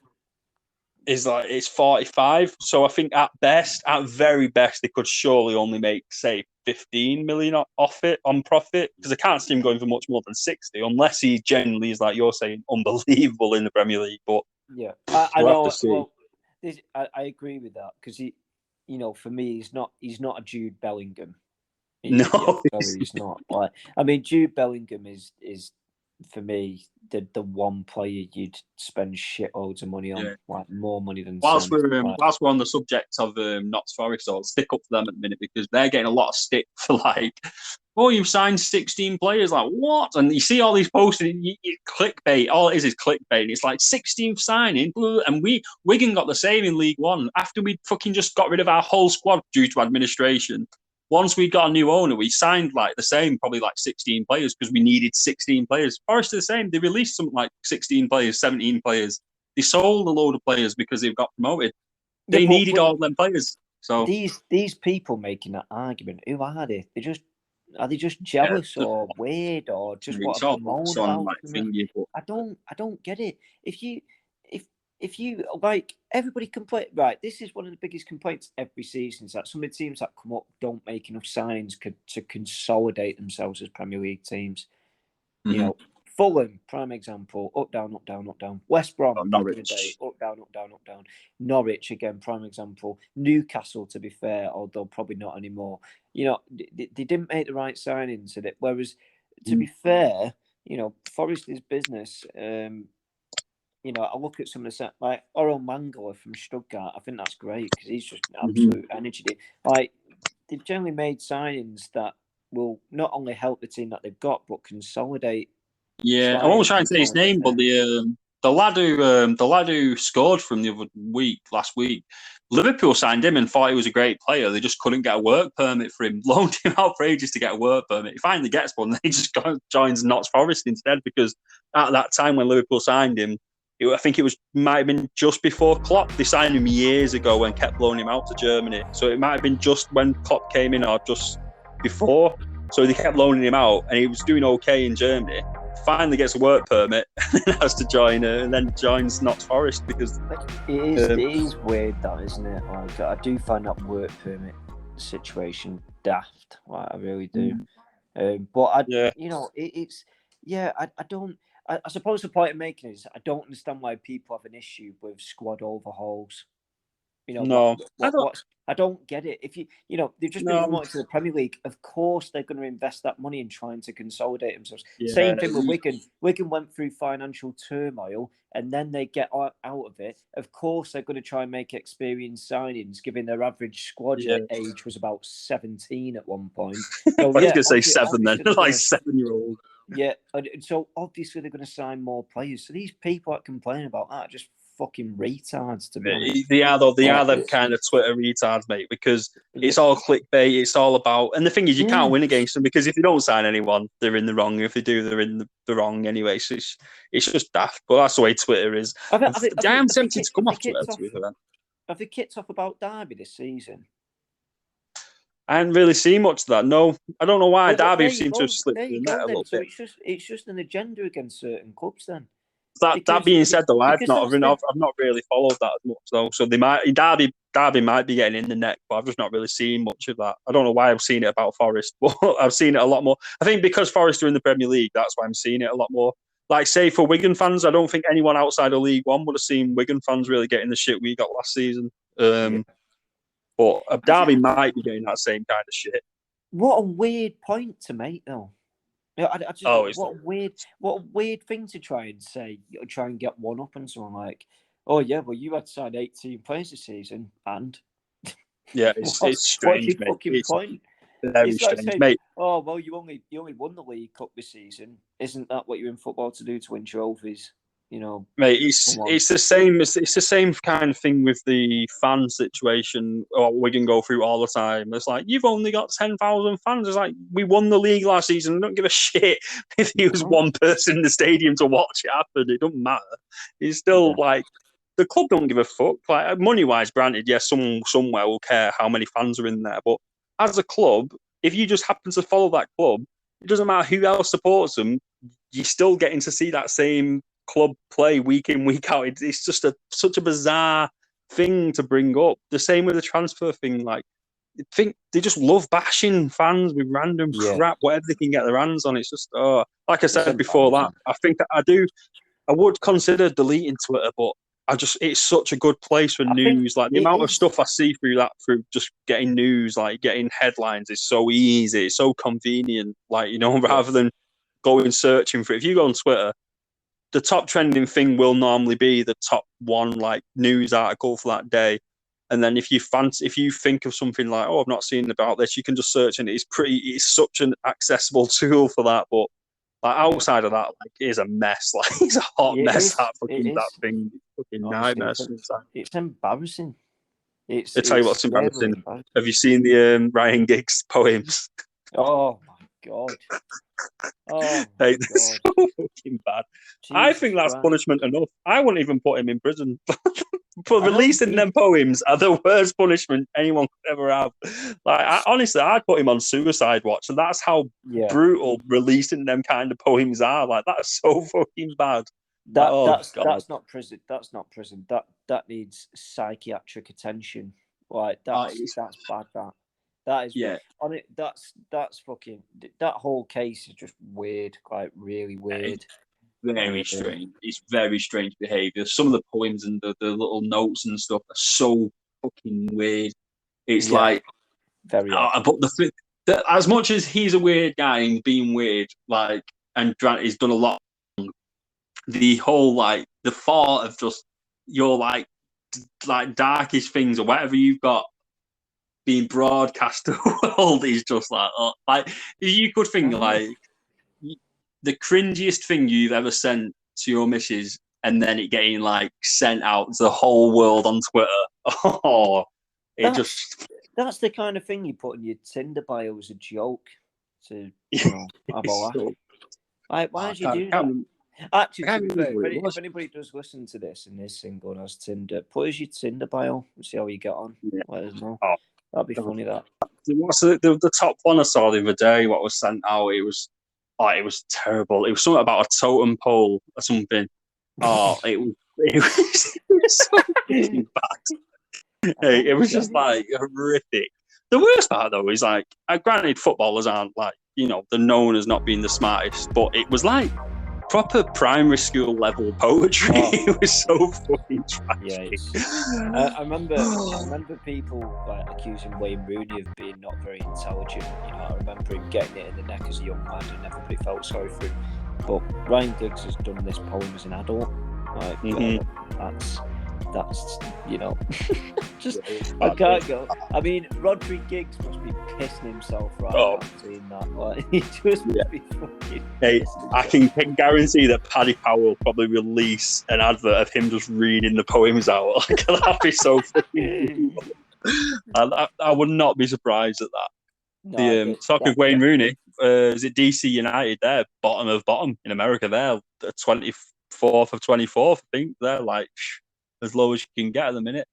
is like it's 45. So I think at very best, they could surely only make say 15 million off it on profit because I can't see him going for much more than 60 unless he genuinely is like you're saying unbelievable in the Premier League. But Yeah, I we'll have to know. see. Well, I agree with that because for me, he's not a Jude Bellingham. No, He's not. Like, I mean, Jude Bellingham is for me the one player you'd spend shitloads of money on, yeah. like more money than Son. Like, Whilst we're on the subject of Notts Forest, I'll stick up for them at the minute because they're getting a lot of stick for like, oh, you've signed 16 players. Like what? And you see all these posts, and clickbait. All it is clickbait. And it's like 16th signing, and Wigan got the same in League One after we fucking just got rid of our whole squad due to administration. Once we got a new owner, we signed like the same, probably like 16 players because we needed 16 players. Forest are the same. They released something like 16 players, 17 players. They sold a load of players because they've got promoted. yeah, They needed all them players. So these people making that argument, who are they? Are they just yeah, jealous or weird or just it's want to all moan on about like them? thingy, but I don't get it. If you like, everybody complain, right? This is one of the biggest complaints every season is that some of the teams that come up don't make enough signings to consolidate themselves as Premier League teams. You know, Fulham, prime example, up, down, up, down, up, down. West Brom, back in the day, Norwich. up, down, up, down, up, down. Norwich, again, prime example. Newcastle, to be fair, although probably not anymore. They didn't make the right signings in it. Whereas to be fair, Forest is business. I look at some of the set like Oral Mangala from Stuttgart. I think that's great because he's just an absolute energy. Like they've generally made signings that will not only help the team that they've got, but consolidate. Yeah, I won't try and say his name, but the lad who scored from the other last week, Liverpool signed him and thought he was a great player. They just couldn't get a work permit for him. Loaned him out for ages to get a work permit. He finally gets one. He just joins Notts Forest instead because at that time when Liverpool signed him, I think might have been just before Klopp. They signed him years ago and kept loaning him out to Germany. So it might have been just when Klopp came in or just before. So they kept loaning him out, and he was doing okay in Germany. Finally gets a work permit, and then has to join, and then joins Notts Forest because it is weird, that isn't it? Like I do find that work permit situation daft. Like I really do. But I don't. I suppose the point I'm making is I don't understand why people have an issue with squad overhauls. No, I don't get it. If they've just been promoted to the Premier League, of course they're going to invest that money in trying to consolidate themselves. Yeah. Same thing with Wigan. Wigan went through financial turmoil and then they get out of it. Of course they're going to try and make experienced signings, given their average squad age was about 17 at one point. So, I was going to say 7 then, like 7-year-old. Yeah, so obviously they're going to sign more players. So these people that complain about that are just fucking retards, to be honest. They are them kind of Twitter retards, mate, because it's all clickbait. It's all about, and the thing is, you can't win against them because if they don't sign anyone, they're in the wrong. If they do, they're in the wrong anyway. So it's just daft. But that's the way Twitter is. I am tempted to come off Twitter. Have they kicked off about Derby this season? I haven't really seen much of that. No, I don't know why. Derby seems to have slipped through the net a little bit. It's just an agenda against certain clubs then. That being said, though, I've not really followed that as much though. So Derby might be getting in the neck, but I've just not really seen much of that. I don't know why I've seen it about Forest, but I've seen it a lot more. I think because Forest are in the Premier League, that's why I'm seeing it a lot more. Like, say for Wigan fans, I don't think anyone outside of League One would have seen Wigan fans really getting the shit we got last season. But Derby might be getting that same kind of shit. What a weird point to make, though. What a weird thing to try and say. Try and get one up on someone like, oh yeah, well you had signed 18 players this season, and it's strange, mate. Fucking point? Very strange, saying, mate. Oh well, you only won the League Cup this season. Isn't that what you're in football to do, to win trophies? Mate, it's the same. It's the same kind of thing with the fan situation. We can go through all the time. It's like you've only got 10,000 fans. It's like we won the league last season. I don't give a shit if there was one person in the stadium to watch it happen. It doesn't matter. It's still like the club don't give a fuck. Like money wise, granted, yes, someone somewhere will care how many fans are in there. But as a club, if you just happen to follow that club, it doesn't matter who else supports them. You're still getting to see that same club play week in, week out. It's just such a bizarre thing to bring up. The same with the transfer thing. Like, I think they just love bashing fans with random crap, whatever they can get their hands on. It's just, like I said before that, I think that I would consider deleting Twitter, but it's such a good place for news. Like the amount of stuff I see through just getting news, like getting headlines is so easy. It's so convenient. Like, rather than going searching for it. If you go on Twitter, the top trending thing will normally be the top one like news article for that day. And then if you think of something like, I've not seen about this, you can just search, and it's such an accessible tool for that. But like outside of that, like it is a mess. Like it's a hot mess. That thing, fucking nightmare. It's embarrassing. I'll tell you what's embarrassing. Have you seen the Ryan Giggs poems? Oh my god. Oh, hey, that's so fucking bad. Jesus I think that's Christ. Punishment enough. I wouldn't even put him in prison. For releasing them poems are the worst punishment anyone could ever have. Like, honestly, I'd put him on suicide watch, and that's how brutal releasing them kind of poems are. Like, that's so fucking bad. That's not prison. That's not prison. That needs psychiatric attention. Like that's bad. That is on it. That's fucking. That whole case is just weird. Like really weird. Very strange. It's very strange behaviour. Some of the poems and the little notes and stuff are so fucking weird. It's like very. But as much as he's a weird guy and being weird, like, and Grant, he's done a lot. The whole the thought of just your darkest things or whatever you've got being broadcast to the world is just you could think the cringiest thing you've ever sent to your missus and then it getting sent out to the whole world on Twitter. Oh, that's the kind of thing you put in your Tinder bio as a joke to have a laugh. Why did you do that? Actually, to be fair, if anybody does listen to this and is single and has Tinder, put as your Tinder bio and see how you get on. Yeah. Let us know. Oh, that'd be funny. That. What's the top one I saw the other day? What was sent out? It was terrible. It was something about a totem pole or something. Oh, it was so bad. It was just horrific. The worst part though is granted, footballers aren't they're known as not being the smartest, but it was proper primary school level poetry. Oh. It was so fucking tragic. Yeah, I remember people accusing Wayne Rooney of being not very intelligent. I remember him getting it in the neck as a young lad, and everybody felt sorry for him. But Ryan Giggs has done this poem as an adult. That's just I can't go. I mean, Rodri Giggs must be pissing himself after seeing that. He just must be fucking. Hey, I can guarantee that Paddy Powell will probably release an advert of him just reading the poems out. That'd be so fucking. I would not be surprised at that. No, talking of Wayne Rooney, is it DC United? They're bottom of bottom in America. They're 24th of 24th. I think they're as low as you can get at the minute.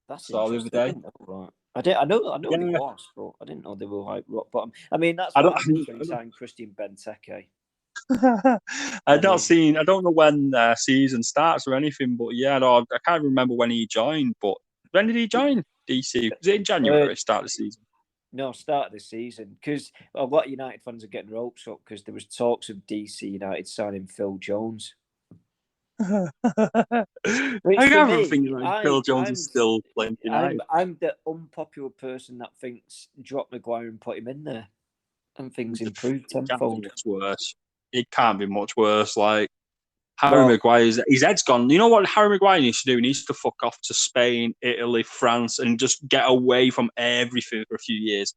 That's the other day. Right. I know they was, but I didn't know they were rock bottom. I mean, that's what happened when he signed Christian Benteke. I don't know when season starts or anything, but I can't remember when he joined. But when did he join DC? Was it in January? Start of the season? No, start of the season, because a lot of United fans are getting ropes up because there was talks of DC United signing Phil Jones. I can't remember thinking Phil Jones is still playing United. I'm the unpopular person that thinks drop Maguire and put him in there, and things improved tenfold. It can't be much worse. Harry Maguire's his head's gone. You know what Harry Maguire needs to do? He needs to fuck off to Spain, Italy, France, and just get away from everything for a few years.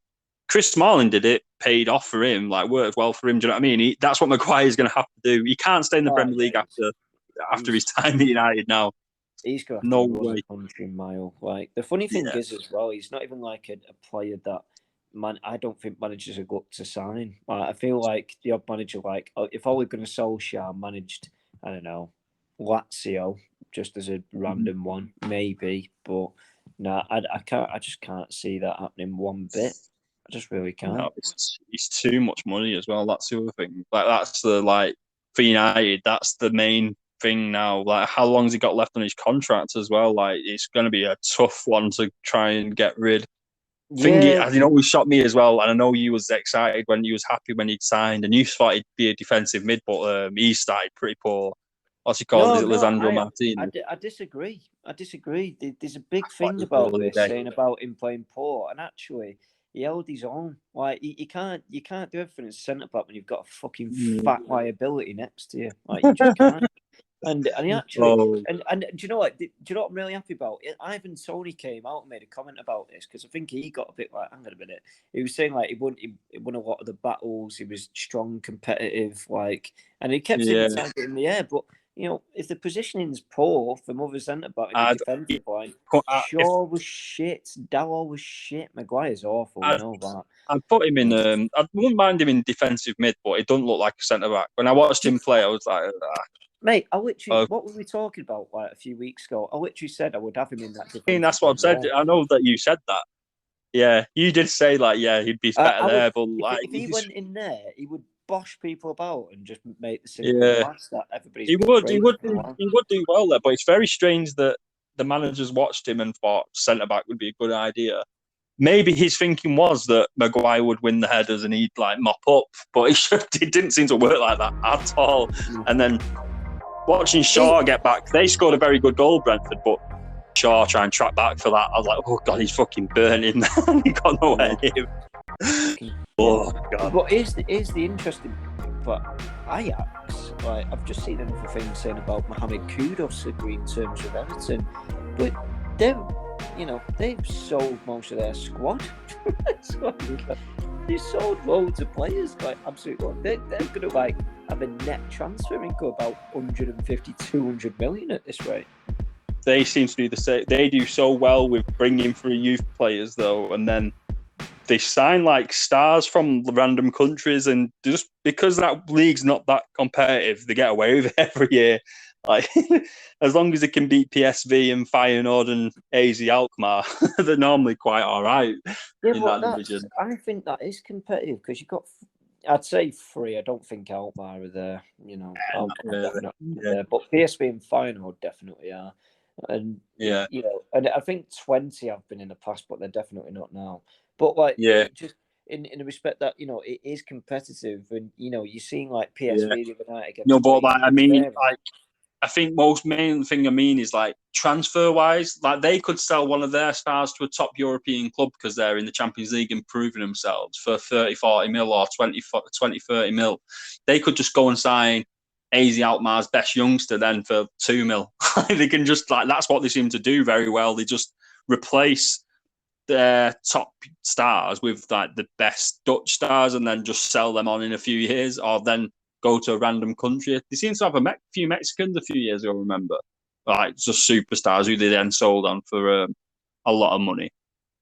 Chris Smalling did it, paid off for him, worked well for him. Do you know what I mean? That's what Maguire's going to have to do. He can't stay in the Premier League after his time at United now. He's got no way. A punching mile. The funny thing is as well, he's not even a player that I don't think managers are good to sign. I feel like the odd manager, if Ole Gunnar Solskjaer managed, I don't know, Lazio just as a random one, maybe, but no, I can't. I just can't see that happening one bit. I just really can't. No, it's too much money as well. That's the other thing. That's the for United. That's the main thing now. How long has he got left on his contract as well? It's going to be a tough one to try and get rid. It shocked me as well, and I know you was excited when you was happy when he'd signed, and you thought he'd be a defensive mid, but he started pretty poor. What's he called? Is it Lisandro Martinez? I disagree. There's a big thing about this, saying about him playing poor, and actually he held his own. You can't do everything as centre back when you've got a fucking fat liability next to you. You just can't. And he actually and do you know what? Do you know what I'm really happy about? Ivan Toney came out and made a comment about this because I think he got a bit hang on a minute. He was saying he won a lot of the battles. He was strong, competitive, and he kept saying the target in the air. But if the positioning's poor from other centre back in the defensive line, Shaw was shit, Dalot was shit, Maguire's awful. I know that. I'd put him in. I wouldn't mind him in defensive mid, but it doesn't look like a centre back. When I watched him play, I was like. Mate, I literally, what were we talking about a few weeks ago? I literally said I would have him in that. That's what I've said. I know that you said that. Yeah, you did say he'd be better there, but if he went in there, he would bosh people about and just make the simple pass that everybody's. He would do well there, but it's very strange that the managers watched him and thought centre back would be a good idea. Maybe his thinking was that Maguire would win the headers and he'd mop up, but it didn't seem to work like that at all. And then. Watching Shaw get back, they scored a very good goal, Brentford, but Shaw try and track back for that. I was like, oh God, he's fucking burning. He got nowhere near him. Oh God! But here's the interesting thing for Ajax. Like, I've just seen another thing saying about Mohamed Kudus agreeing terms with Everton, but they've sold most of their squad. They sold loads of players, like absolutely. They're going to have a net transfer income about 150, 200 million at this rate. They seem to do the same. They do so well with bringing through youth players, though, and then they sign like stars from random countries, and just because that league's not that competitive, they get away with it every year. Like, as long as they can beat PSV and Feyenoord and AZ Alkmaar, they're normally quite all right in that division. I think that is competitive because you've got, I'd say 3. I don't think Alkmaar are there. Not there, but PSV and Feyenoord definitely are. And and I think 20 have been in the past, but they're definitely not now. But just in the respect that it is competitive, and you're seeing like PSV the other night against. No, but I think main thing I mean is like transfer wise, like they could sell one of their stars to a top European club because they're in the Champions League and proving themselves for 30, 40 mil or 20, 30 mil. They could just go and sign AZ Alkmaar's best youngster then for 2 mil. They can just that's what they seem to do very well. They just replace their top stars with like the best Dutch stars and then just sell them on in a few years, or then go to a random country. They seem to have a few Mexicans a few years ago, remember? Like, just superstars who they then sold on for a lot of money.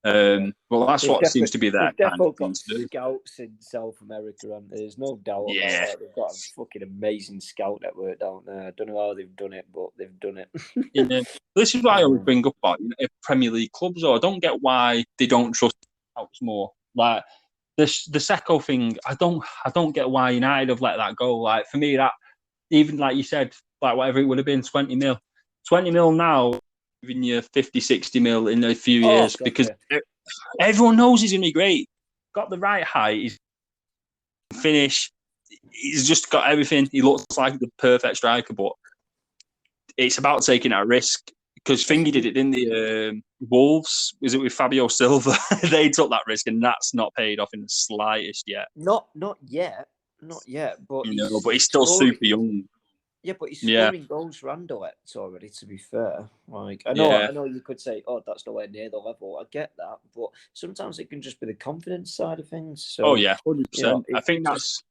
Well, that's what seems to be their kind of thing to do. Scouts in South America, and there's no doubt about that. They've got a fucking amazing scout network down there. I don't know how they've done it, but they've done it. This is why I would bring up about Premier League clubs, or I don't get why they don't trust scouts more. Like, the Seco thing, I don't get why United have let that go. Like, for me, that, even like you said, like whatever it would have been, 20 mil. 20 mil now, giving you 50, 60 mil in a few years, because everyone knows he's going to be great. Got the right height, he's finish, he's just got everything. He looks like the perfect striker, but it's about taking a risk. Because Fingy did it, didn't they? Wolves, was it with Fabio Silva? They took that risk, and that's not paid off in the slightest yet. Not yet. But but he's still super young. Yeah, but he's scoring goals for Anderlecht already. To be fair, like I know you could say, "Oh, that's nowhere near the level." I get that, but sometimes it can just be the confidence side of things. So, 100%. I think that's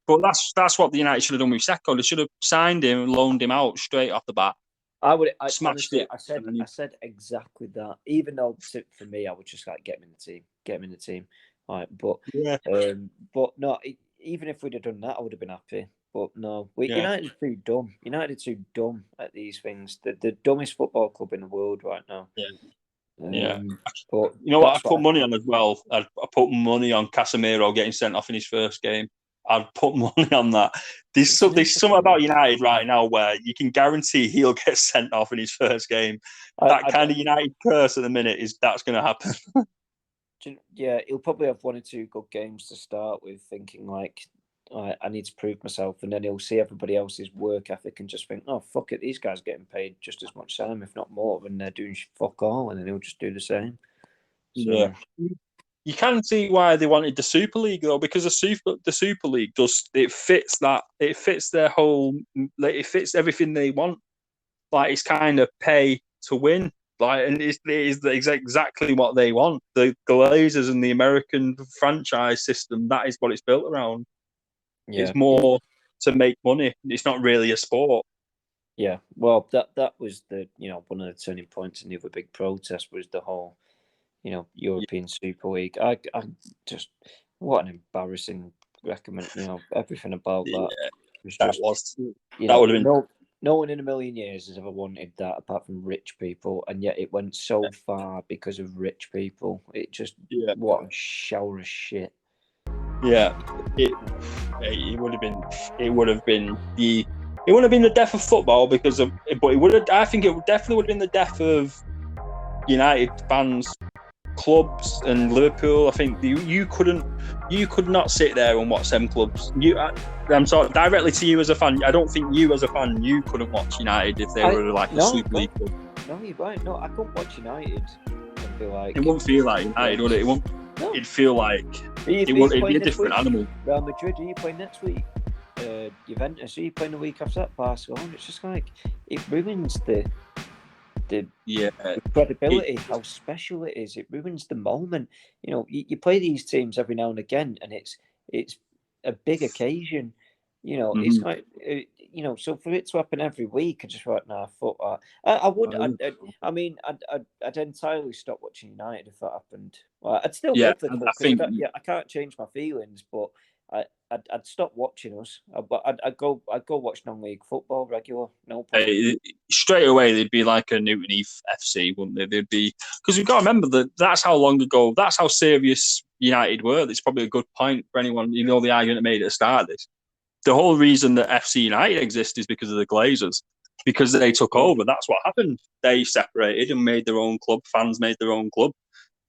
what the United should have done with Seco. They should have signed him and loaned him out straight off the bat. I smashed it. I said exactly that. Even though for me, I would just like get him in the team. Right, but no. Even if we'd have done that, I would have been happy. But no, United are too dumb. United are too dumb at these things. The dumbest football club in the world right now. But you know what? I put money on as well. I put money on Casemiro getting sent off in his first game. I'd put money on that. There's something about United right now where you can guarantee he'll get sent off in his first game. That kind of United curse at the minute that's going to happen. Yeah, he'll probably have 1 or 2 good games to start with, thinking like, I need to prove myself, and then he'll see everybody else's work ethic and just think, oh fuck it, these guys are getting paid just as much time, if not more, and they're doing fuck all, and then he'll just do the same. So, yeah. You can see why they wanted the Super League though, because the Super League fits their whole, like, it fits everything they want. Like, it's kind of pay to win, like, and it is exactly what they want. The Glazers and the American franchise system, that is what it's built around. Yeah. It's more to make money. It's not really a sport. Yeah, well, that was the one of the turning points in the other big protest was the whole European Super League. I just, what an embarrassing recommend. Everything about that. That would have been. No one in a million years has ever wanted that, apart from rich people, and yet it went so far because of rich people. It just what a shower of shit. Yeah, it would have been. It would have been the death of football because of. But it would have. I think it definitely would have been the death of United fans, clubs, and Liverpool. I think you could not sit there and watch them clubs. I'm sorry, directly to you as a fan. I don't think you as a fan, you couldn't watch United if they were like a Super League club. No, you're right. No, I couldn't watch United and be like. It wouldn't feel like United, would it? It wouldn't. No. It'd feel like it'd be a different animal. Real Madrid, are you playing next week? Juventus, are you playing the week after that? Barcelona. It's just like it ruins the credibility, how special it is. It ruins the moment. You know, you play these teams every now and again, and it's a big occasion. You know, it's like you know. So for it to happen every week, I just thought, nah, fuck that. I would. I mean, I'd entirely stop watching United if that happened. Well, I'd still love the club. I can't change my feelings, but I'd stop watching us. I'd go watch non-league football regular. No problem. Straight away, they'd be like a Newton Heath FC, wouldn't they? They'd be, because we've got to remember that's how long ago, that's how serious United were. It's probably a good point for anyone. You know, the argument made at the start of this. The whole reason that FC United exists is because of the Glazers, because they took over. That's what happened. They separated and made their own club. Fans made their own club.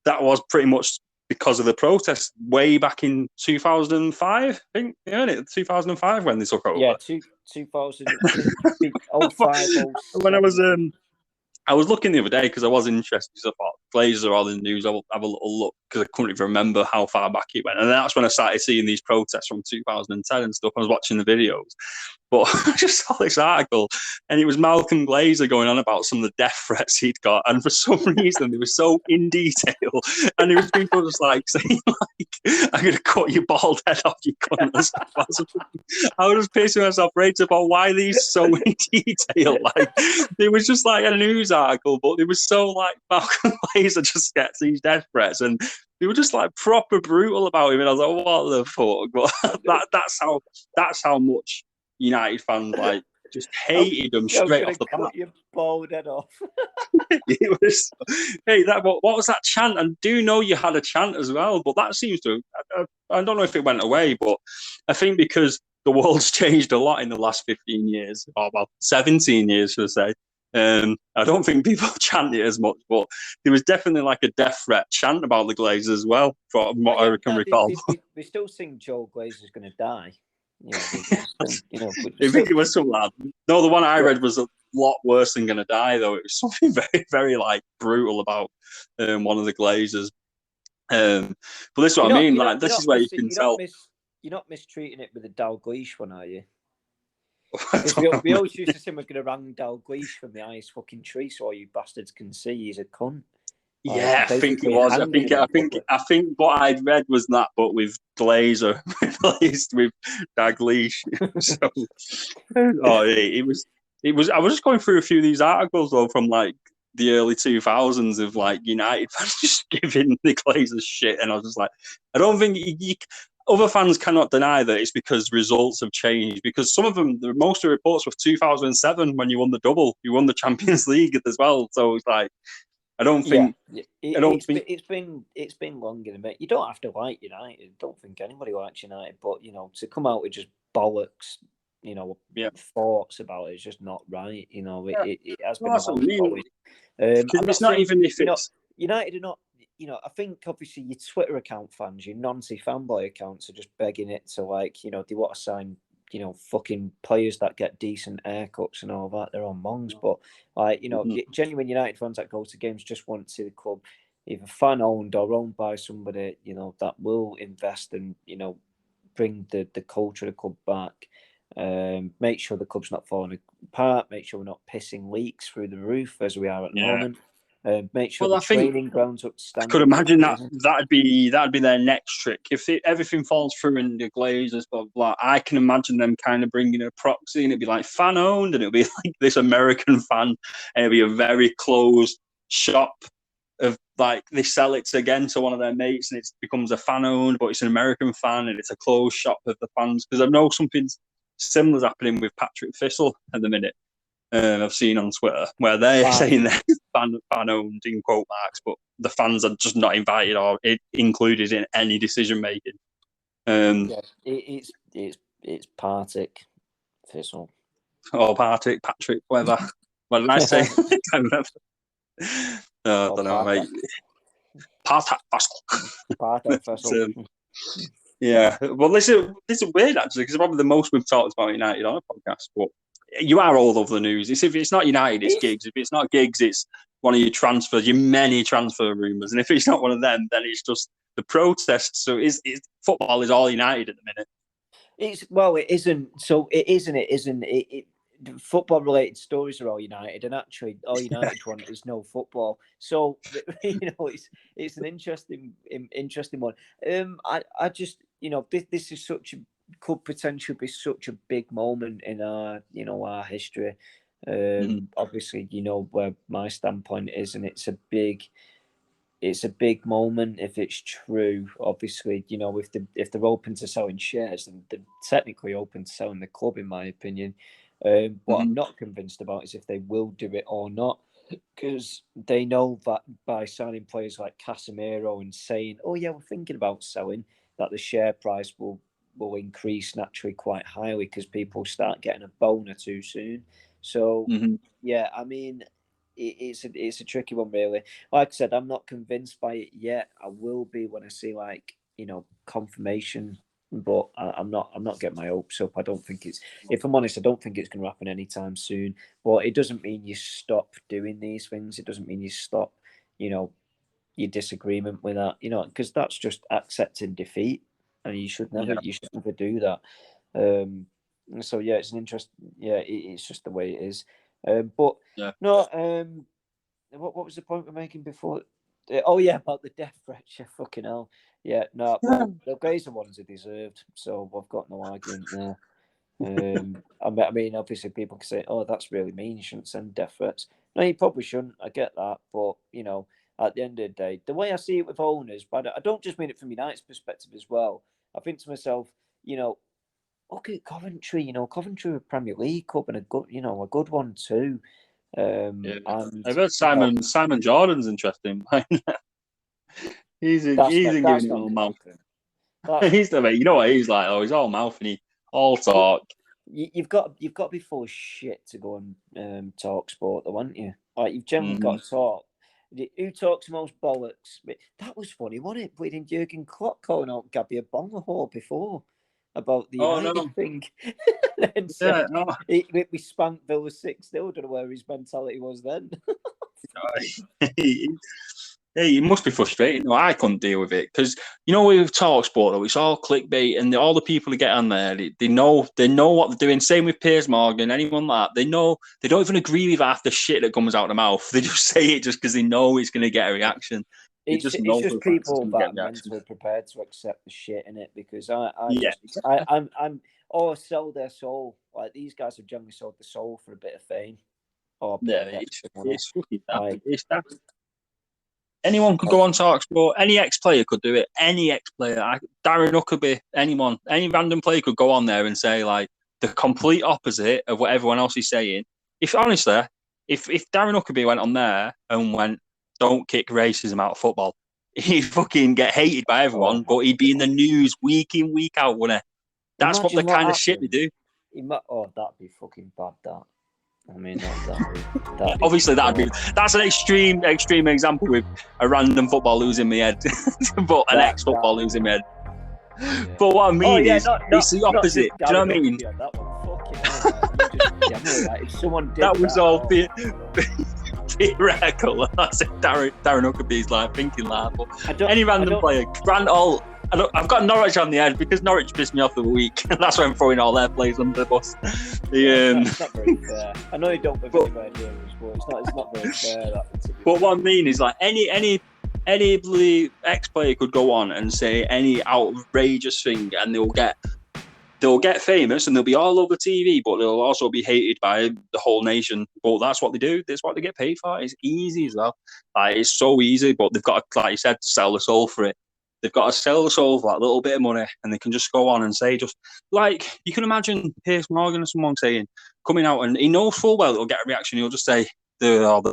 That was pretty much because of the protest way back in 2005, I think, 2005 when they took over. Yeah, 2005. When I was looking the other day because I was interested. Because I thought Glazers are all in the news. I'll have a little look because I couldn't even remember how far back it went. And that's when I started seeing these protests from 2010 and stuff. I was watching the videos. But I just saw this article and it was Malcolm Glazer going on about some of the death threats he'd got. And for some reason, they were so in detail. And there was people just like saying, like, I'm going to cut your bald head off, you cunt. I was just pissing myself right about why these so in detail. Like, it was just like a news article, but it was so like Malcolm Glazer just gets these death threats. And they were just like proper brutal about him. And I was like, what the fuck? But that's how much United fans like just hated them straight off the bat. Your bald head off. It was, what was that chant? And do know you had a chant as well, but that seems to, I don't know if it went away, but I think because the world's changed a lot in the last 15 years, or about 17 years, should I say. I don't think people chant it as much, but there was definitely like a death threat chant about the Glazers as well, from what I can recall. We still think Joe Glazer's going to die. You know, I think it was some lad. No, the one I read was a lot worse than going to die, though. It was something very, very like brutal about one of the Glazers. But this is what I mean. Like, this is where you can tell. You're not mistreating it with the Dalglish one, are you? We always used to say we're going to rang Dalglish from the highest fucking tree, so all you bastards can see he's a cunt. Yeah, I think it was. I think what I'd read was that, but with Glazer replaced with Dalglish. So, it was. I was just going through a few of these articles though from like the early 2000s of like United fans just giving the Glazers shit, and I was just like, I don't think other fans cannot deny that it's because results have changed. Because some of them, most of the reports were 2007 when you won the double, you won the Champions League as well. So it's like, I don't think. It's been longer than that. You don't have to like United. I don't think anybody likes United, but you know, to come out with just bollocks, you know, thoughts about it is just not right. You know, it has been. It's not even if it's United are not. You know, I think obviously your Twitter account fans, your Nancy fanboy accounts are just begging it to like, you know, they want to sign, you know, fucking players that get decent haircuts and all that. They're on mongs, but like, you know, genuine United fans that go to games just want to see the club either fan owned or owned by somebody, you know, that will invest and, you know, bring the culture of the club back. Make sure the club's not falling apart. Make sure we're not pissing leaks through the roof as we are at the moment. Make sure the training grounds up to standard. I could imagine that'd be their next trick. If everything falls through and the Glazers, blah, blah, I can imagine them kind of bringing a proxy and it'd be like fan owned and it'll be like this American fan and it'll be a very closed shop of like they sell it again to one of their mates and it becomes a fan owned, but it's an American fan and it's a closed shop of the fans. Because I know something similar is happening with Patrick Thistle at the minute. I've seen on Twitter where they're saying they're fan owned in quote marks, but the fans are just not invited or included in any decision making. It's Partick Thistle. Oh, Partick, Patrick, whatever. What did I say? I can't remember. I don't know, mate. Partick Thistle. Yeah, well, this is weird actually because probably the most we've talked about United on a podcast, but. You are all over the news. If it's not United, it's Giggs. If it's not Giggs, it's one of your transfers, your many transfer rumours. And if it's not one of them, then it's just the protests. So football is all United at the minute. It isn't. So it isn't. It isn't. Football related stories are all United, and actually, all United want is no football. So it's an interesting one. I just this is could potentially be such a big moment in our history. Obviously, where my standpoint is, and it's a big moment if it's true. Obviously, if they're open to selling shares, then they're technically open to selling the club, in my opinion. What I'm not convinced about is if they will do it or not, because they know that by signing players like Casemiro and saying, "Oh yeah, we're thinking about selling," that the share price will increase naturally quite highly because people start getting a boner too soon. So yeah, I mean, it's a tricky one, really. Like I said, I'm not convinced by it yet. I will be when I see confirmation, but I'm not getting my hopes up. I don't think it's. If I'm honest, I don't think it's going to happen anytime soon. But it doesn't mean you stop doing these things. It doesn't mean you stop, your disagreement with that. Because that's just accepting defeat, and you should never do that. So yeah, it's an interest. Yeah, it's just the way it is. But no. What was the point we're making before? Oh yeah, about the death threats. Yeah, fucking hell. Yeah, no. Well, the Glazer ones are deserved, so I've got no argument there. I mean, obviously, people can say, "Oh, that's really mean. You shouldn't send death threats." No, you probably shouldn't. I get that, but at the end of the day, the way I see it with owners, but I don't just mean it from United's perspective as well. I think to myself, look at Coventry. Coventry are a Premier League club and a good one too. And I've heard Simon Jordan's interesting. he's in giving it all mouth. He's the you know what he's like. Oh, he's all mouth and he all talk. You've got to be full of shit to go and talk sport, though, haven't you? Like you've generally got to talk. Who talks the most bollocks? That was funny, wasn't it? Bleeding Jurgen Klopp calling out Gabby Bonahor before about the United thing. Then we spanked Villa 6-0. Don't know where his mentality was then. It must be frustrating. No, I couldn't deal with it because with talk sport though, it's all clickbait, and all the people who get on there, they know what they're doing. Same with Piers Morgan, anyone like that. They know they don't even agree with half the shit that comes out of their mouth. They just say it just because they know it's going to get a reaction. It's just people that are mentally prepared to accept the shit in it, because I'm sell their soul. Like these guys have generally sold the soul for a bit of fame. Or it's fucking daft. It's daft. Anyone could go on TalkSport. Any ex-player could do it. Any ex-player. Darren Huckabee, anyone. Any random player could go on there and say, like, the complete opposite of what everyone else is saying. If Darren Huckabee went on there and went, don't kick racism out of football, he'd fucking get hated by everyone, but he'd be in the news week in, week out, wouldn't he? That's what the kind of shit they do. That'd be fucking bad, that. I mean, obviously that's an extreme example with a random football losing my head, but an ex-football losing my head. Yeah. But what I mean it's the opposite. Do you know what I mean? That was all theoretical. That's it. Darren Huckabee's like thinking like, but any random player, I've got Norwich on the head because Norwich pissed me off the week. That's why I'm throwing all their players under the bus. That's not very fair. I know you don't live anywhere near us, but it's not very fair. But what I mean is, like, any ex-player could go on and say any outrageous thing, and they'll get famous and they'll be all over TV, but they'll also be hated by the whole nation. But that's what they do. That's what they get paid for. It's easy as well. Like, it's so easy, but they've got to, like you said, sell the soul for it. They've got to sell the soul for that little bit of money, and they can just go on and say, just like you can imagine Piers Morgan or someone coming out, and he knows full well it'll get a reaction. He'll just say the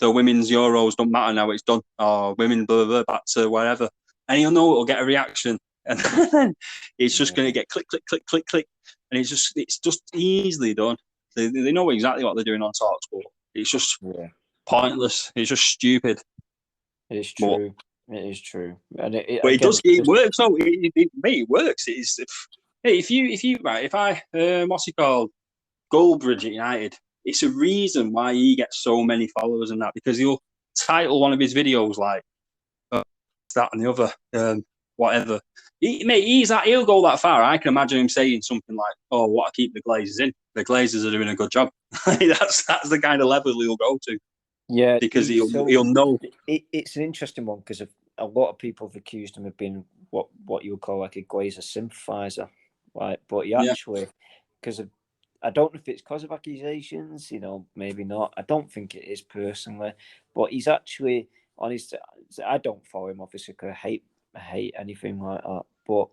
women's Euros don't matter now, it's done, or women blah, blah, blah, back to wherever, and he'll know it'll get a reaction, and then it's just going to get click, click, click, click, click, and it's just easily done. They know exactly what they're doing on TalkSport. It's just pointless. It's just stupid. It's true. It is true, and it works. So it works. If I what's he called, Goldbridge at United, it's a reason why he gets so many followers and that, because he'll title one of his videos like that, and the other, whatever. He'll go that far. I can imagine him saying something like, "Oh, what I keep the Glazers in. The Glazers are doing a good job." That's the kind of level he'll go to. Yeah, because he'll know. It's an interesting one because a lot of people have accused him of being what you would call like a Glazer sympathiser, right? But he actually, because of, I don't know if it's because of accusations, maybe not. I don't think it is personally, but he's actually on his. I don't follow him obviously because I hate anything like that. But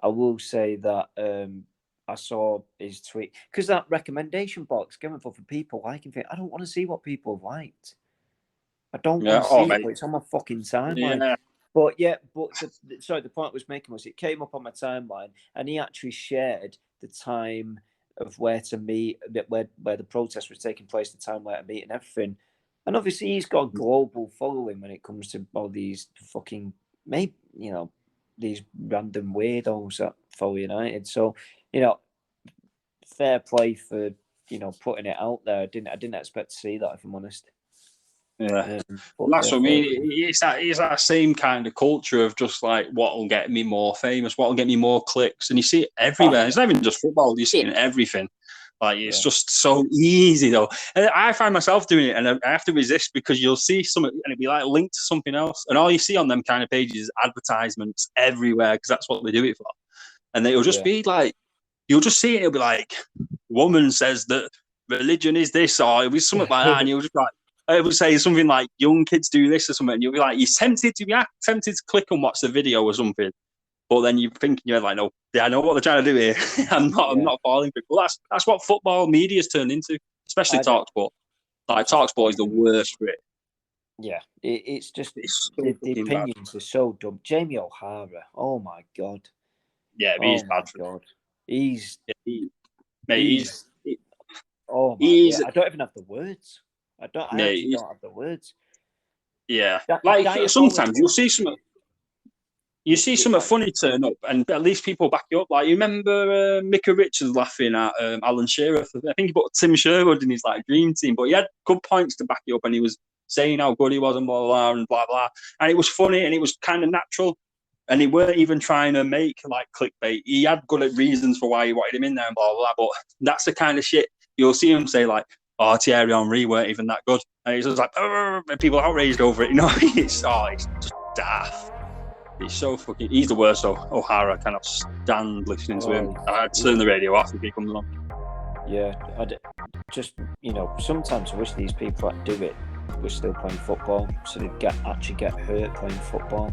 I will say that I saw his tweet because that recommendation box given for people liking it. I don't want to see what people have liked. I don't want to see it, but it's on my fucking timeline. Yeah. But the point I was making was it came up on my timeline, and he actually shared the time of where to meet, where the protest was taking place, the time where to meet, and everything. And obviously, he's got a global following when it comes to all these fucking these random weirdos that follow United. So, fair play for putting it out there. I didn't expect to see that, if I'm honest. Yeah, that's what I mean. It's that same kind of culture of just like what will get me more famous, what will get me more clicks, and you see it everywhere. It's not even just football; you see it in everything. Like it's just so easy though. And I find myself doing it, and I have to resist because you'll see something and it'll be like linked to something else, and all you see on them kind of pages is advertisements everywhere because that's what they do it for. And it'll just be like you'll just see it. It'll be like, woman says that religion is this, or it'll be something like that, and you'll just like. I would say something like young kids do this or something, and you'll be like, you're tempted to click and watch the video or something, but then you think you're like, no, I know what they're trying to do here. I'm not falling for it. Well, that's what football media's turned into, especially TalkSport. Like TalkSport is the worst for it. Yeah, it's just the opinions are so dumb. Jamie O'Hara, oh my god. Yeah, he's bad for God. He's oh my word. I don't even have the words. I actually don't have the words. Yeah, like sometimes you'll see some. You see something funny turn up, and at least people back you up. Like you remember Micah Richards laughing at Alan Shearer. I think he put Tim Sherwood in his dream team, but he had good points to back you up, and he was saying how good he was and blah blah and blah blah. And it was funny, and it was kind of natural, and he weren't even trying to make clickbait. He had good reasons for why he wanted him in there and blah blah. But that's the kind of shit you'll see him say like, "Oh, Thierry Henry weren't even that good," and it's just like, and people are outraged over it. It's just daft. He's so fucking. He's the worst though. O'Hara, I cannot stand listening to him. I'd turn the radio off if he comes on. Yeah, sometimes I wish these people that do it were still playing football, so they actually get hurt playing football.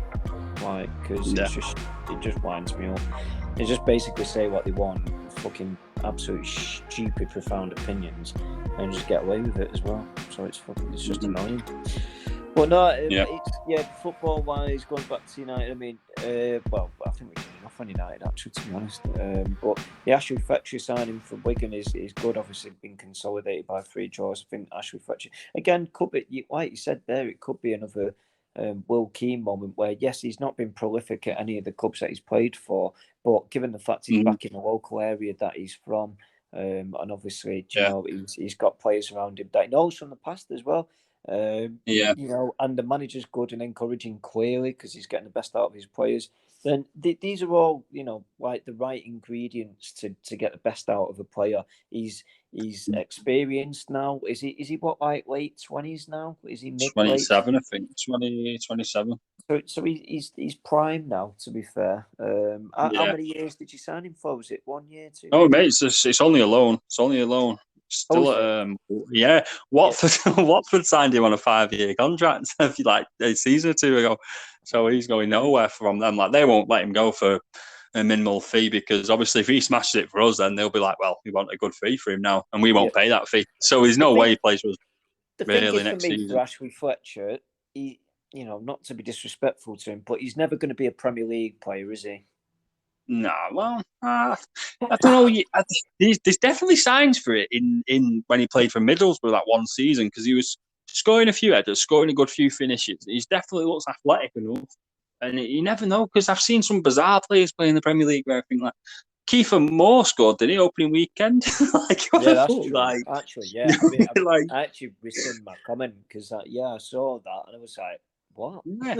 Because it just winds me up. They just basically say what they want, fucking absolute stupid, profound opinions, and just get away with it as well. So it's just annoying. But no, football-wise, going back to United, I mean, I think we're getting enough on United, actually, to be honest. But the Ashley Fletcher signing for Wigan is good, obviously, been consolidated by 3 draws. I think Ashley Fletcher, again, could be, like you said there, it could be another Will Keane moment where, yes, he's not been prolific at any of the clubs that he's played for, but given the fact he's back in the local area that he's from, and obviously, he's got players around him that he knows from the past as well. And the manager's good and encouraging clearly because he's getting the best out of his players. Then these are all like the right ingredients to get the best out of a player. He's experienced now. Is he what, like late 20s now? Is he mid 27? I think 27. So he's prime now. To be fair, how many years did you sign him for? Was it 1 year, 2 years? Oh mate, it's only a loan. It's only a loan. Still, Watford signed him on a 5-year contract like a season or 2 ago, so he's going nowhere from them. Like they won't let him go for a minimal fee because obviously if he smashes it for us, then they'll be like, well, we want a good fee for him now, and we won't pay that fee. So there's no way he plays for us really next season. For Ashley Fletcher, he, not to be disrespectful to him, but he's never going to be a Premier League player, is he? No, well, I don't know. There's definitely signs for it in when he played for Middlesbrough that one season because he was scoring a few headers, scoring a good few finishes. He definitely looks athletic enough, and you never know because I've seen some bizarre players play in the Premier League where I think like Kiefer Moore scored, didn't he, opening weekend? That's true. Actually, yeah. I mean, I actually rescind my comment because I saw that and I was like, what? Yeah,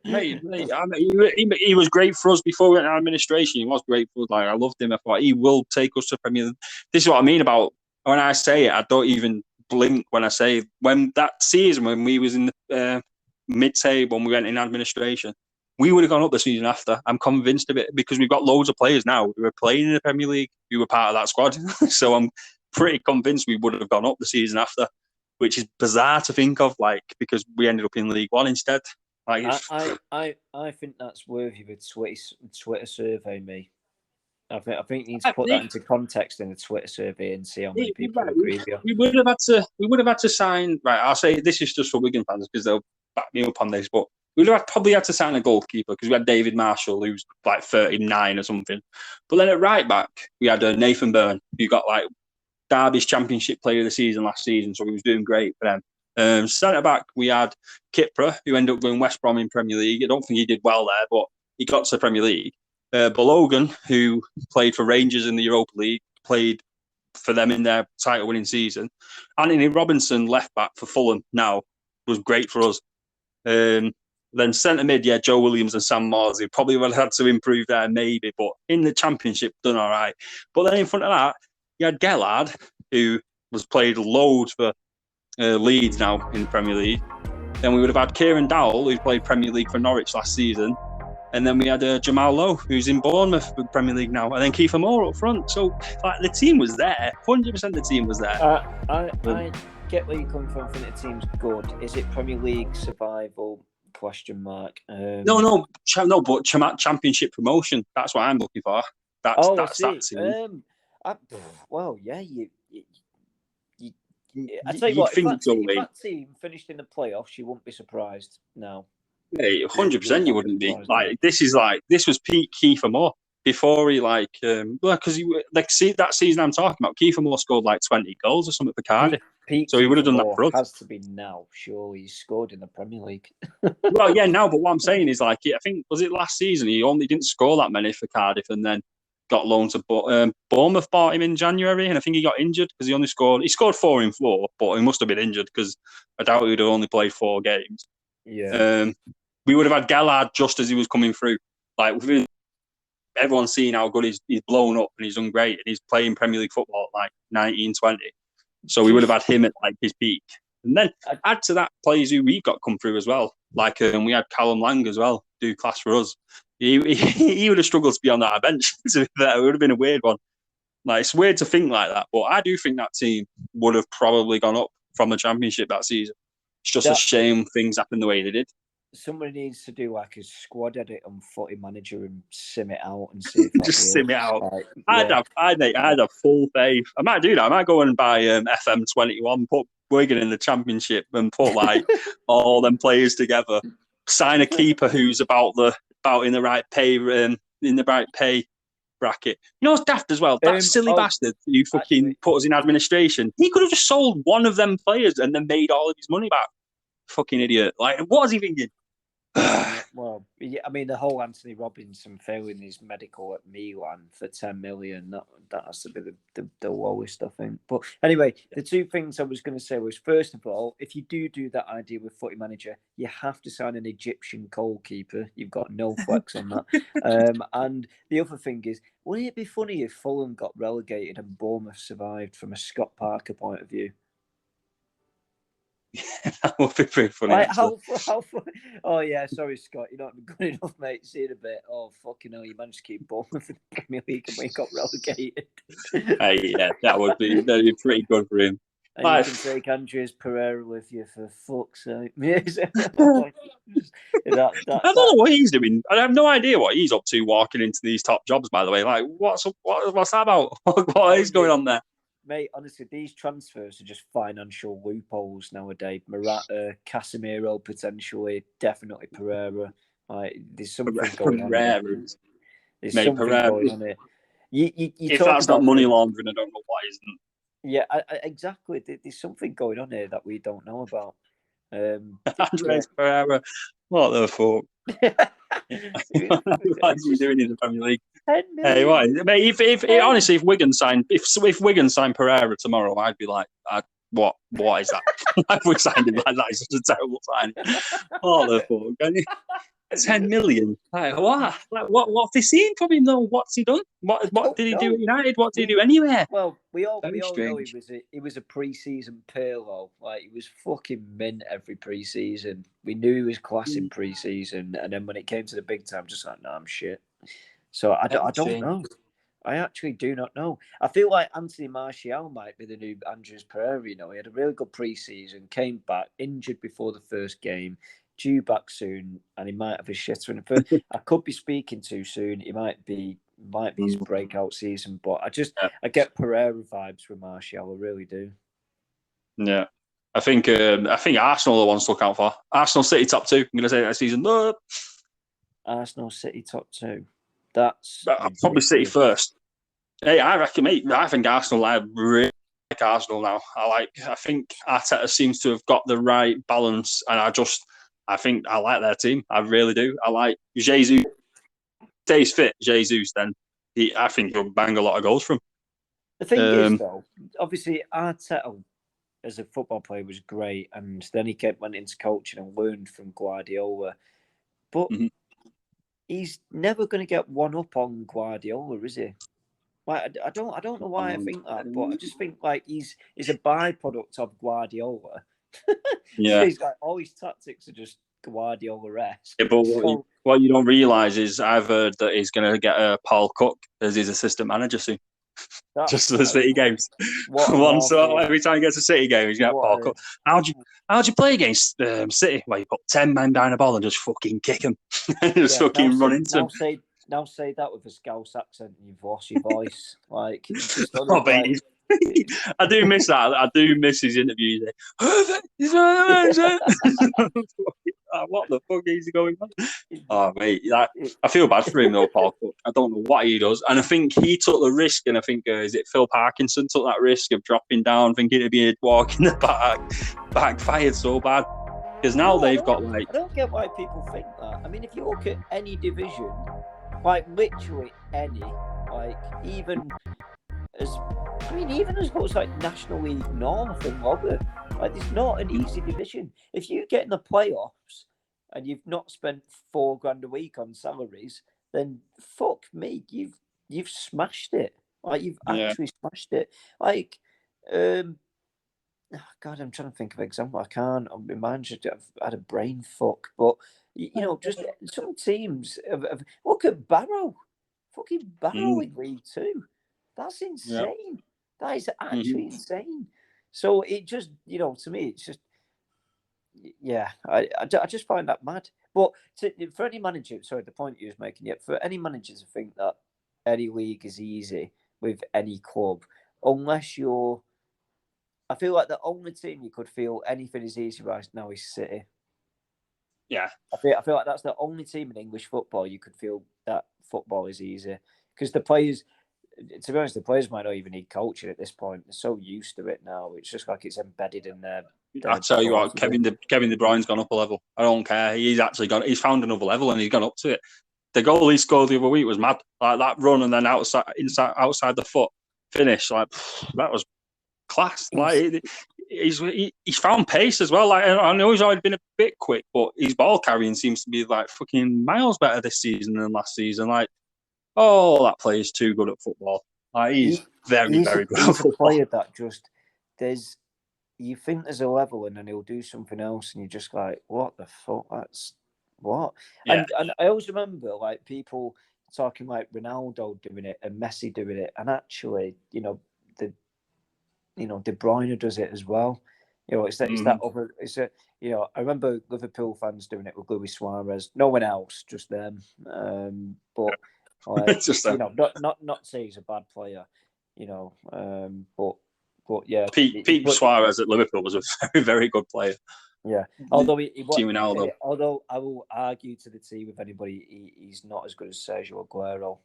mate, I mean, he was great for us before we went into administration. He was great for us. Like, I loved him. I thought he will take us to Premier League. This is what I mean about when I say it. I don't even blink when I say when that season when we was in the mid-table when we went in administration, we would have gone up the season after. I'm convinced of it because we've got loads of players now who are playing in the Premier League who were part of that squad. So I'm pretty convinced we would have gone up the season after, which is bizarre to think of, like, because we ended up in League One instead. Like, I think that's worthy of a Twitter survey, me. I think you need to put that into context in a Twitter survey and see how many people agree with you. We would have had to sign. Right, I'll say this is just for Wigan fans because they'll back me up on this, but we would have probably had to sign a goalkeeper because we had David Marshall, who's like 39 or something. But then at right back, we had Nathan Byrne, who got like Derby's Championship Player of the Season last season, so he was doing great for them. Centre back, we had Kipra, who ended up going West Brom in Premier League. I don't think he did well there, but he got to the Premier League. Balogun, who played for Rangers in the Europa League, played for them in their title-winning season. Anthony Robinson, left back for Fulham now, was great for us. Then centre mid, yeah, Joe Williams and Sam Morsey probably would have had to improve there, maybe, but in the Championship, done all right. But then in front of that, you had Gellard, who was played loads for Leeds now in the Premier League. Then we would have had Kieran Dowell, who played Premier League for Norwich last season. And then we had Jamal Lowe, who's in Bournemouth for Premier League now. And then Kiefer Moore up front. So, like, the team was there. 100% the team was there. I get where you're coming from. I think the team's good. Is it Premier League survival? Question mark. No, but Championship promotion. That's what I'm looking for. That's that team. Well, yeah, I tell you what, if that team finished in the playoffs, you wouldn't be surprised now. Yeah, 100% you wouldn't be. This was peak Kiefer Moore before he because that season I'm talking about, Kiefer Moore scored like 20 goals or something for Cardiff. So he would have done that for us. Has to be now. Surely he's scored in the Premier League. Well, yeah, now, but what I'm saying is, like, I think, was it last season, he only didn't score that many for Cardiff and then got loaned to Bournemouth, bought him in January, and I think he got injured because he scored 4 in 4, but he must have been injured because I doubt he would have only played 4 games. Yeah. We would have had Gallard just as he was coming through. Like, everyone's seen how good he's blown up and he's done great, and he's playing Premier League football at like 19, 20. So we would have had him at like his peak. And then add to that players who we got come through as well. Like we had Callum Lang as well, do class for us. He would have struggled to be on that bench. It would have been a weird one. Like, it's weird to think like that, but I do think that team would have probably gone up from the Championship that season. It's just a shame things happened the way they did. Somebody needs to do like a squad edit on Footy Manager and sim it out and see if just sim it out. Like, I'd have full faith. I might do that. I might go and buy FM21, put Wigan in the Championship, and put like all them players together. Sign a keeper who's about in the right pay bracket. You know what's daft as well? That silly bastard who fucking put us in administration. He could have just sold one of them players and then made all of his money back. Fucking idiot. Like, what was he thinking? Well, yeah, I mean, the whole Anthony Robinson failing his medical at Milan for 10 million, that has to be the lowest, I think. But anyway, the two things I was going to say was, first of all, if you do that idea with Footy Manager, you have to sign an Egyptian goalkeeper. You've got no flex on that. And the other thing is, wouldn't it be funny if Fulham got relegated and Bournemouth survived from a Scott Parker point of view? That would be pretty funny. Like, how oh yeah, sorry Scott, you're not good enough, mate. See you in a bit. Oh fucking hell, you managed to keep Bournemouth in the Premier League and we got relegated. Yeah, that'd be pretty good for him. And you can take Andres Pereira with you, for fuck's sake. I don't know what he's doing. I have no idea what he's up to walking into these top jobs, by the way. Like, what's that about? What is going on there? Mate, honestly, these transfers are just financial loopholes nowadays. Morata, Casemiro, potentially, definitely Pereira. Like, there's something going on there. There's something going on here. If that's not money laundering, I don't know what isn't. Yeah, exactly. There's something going on here that we don't know about. Andres Pereira, what the fuck? What's he doing in the Premier League? Hey, what? Mate, honestly, if Wigan signed Pereira tomorrow, I'd be like, what is that? If we signed him like that, it's such a terrible sign. What the fuck? 10 million. Like what? Like what have they seen from him though? What's he done? What did he do at United? What did he do anywhere? Well, we all Very know strange. he was a pre-season Pirlo. Like he was fucking mint every pre-season. We knew he was class in pre-season, and then when it came to the big time, just like, no, I'm shit. So I don't know. I actually do not know. I feel like Anthony Martial might be the new Andrews Pereira. You know, he had a really good pre-season, came back injured before the first game, due back soon, and he might have a shitter in the first. I could be speaking too soon. It might be his breakout season, but I get Pereira vibes with Martial. I really do. Yeah. I think Arsenal are the ones to look out for. Arsenal City top 2. I'm gonna say that season. No. Arsenal City top 2. That's probably City first. Hey, I reckon, mate. I think Arsenal. I really like Arsenal now. I think Arteta seems to have got the right balance, and I think I like their team. I really do. I like Jesus. Stays fit, Jesus. Then I think he'll bang a lot of goals from. The thing is, though, obviously Arteta as a football player was great, and then he went into coaching and learned from Guardiola. But he's never going to get one up on Guardiola, is he? Like I don't know why I think that, but I just think like he's a byproduct of Guardiola. Yeah, so he's like all his tactics are just Guardiola-esque. Yeah, but what you don't realise is I've heard that he's going to get Paul Cook as his assistant manager soon. Just for the City games. Every time he gets a City game, he's got Paul Cook. How'd you play against City? Well, you put 10 men behind the ball and just fucking kick them. Just fucking run into them. Now say that with a Scouse accent and you've lost your voice. Like, just I do miss that. I do miss his interviews. What the fuck is he going on? Oh, mate. I feel bad for him, though, Paul Cook. I don't know what he does. And I think he took the risk, and I think, is it Phil Parkinson took that risk of dropping down, thinking it'd be a walk in the back, backfired so bad. Because now they've got, like... I don't get why people think that. I mean, if you look at any division, like, literally any, like, even as low as, like, National League North and Robert, like, it's not an easy division. If you get in the playoffs and you've not spent $4,000 a week on salaries, then fuck me, you've smashed it. Like, you've actually smashed it. Like, God, I'm trying to think of an example. I can't. My mind just had a brain fuck. But just some teams look at Barrow, fucking Barrow in League Two. That's insane. Yep. That is actually insane. So it just, to me, it's just, I just find that mad. But for any manager, sorry, the point you was making, for any manager to think that any league is easy with any club, unless you're, I feel like the only team you could feel anything is easy right now is City. Yeah. I feel like that's the only team in English football you could feel that football is easy. Because the players, to be honest, the players might not even need coaching at this point. They're so used to it now. It's just like it's embedded in their I tell you what, Kevin De Bruyne's gone up a level. I don't care. He's found another level and he's gone up to it. The goal he scored the other week was mad. Like that run and then outside the foot finish, like that was class. Like he's found pace as well. Like I know he's always been a bit quick, but his ball carrying seems to be like fucking miles better this season than last season. Like, that player's too good at football. Like he's very good. He's a player that just you think there's a level and then he'll do something else and you're just like, what the fuck? That's what? Yeah. And I always remember like people talking like Ronaldo doing it and Messi doing it, and actually, De Bruyne does it as well. It's that other. I remember Liverpool fans doing it with Luis Suarez. No one else, just them. But like, just them. Not say he's a bad player. But yeah, Pete Suarez at Liverpool was a very, very good player. Yeah, although although I will argue to the T with anybody, he's not as good as Sergio Aguero.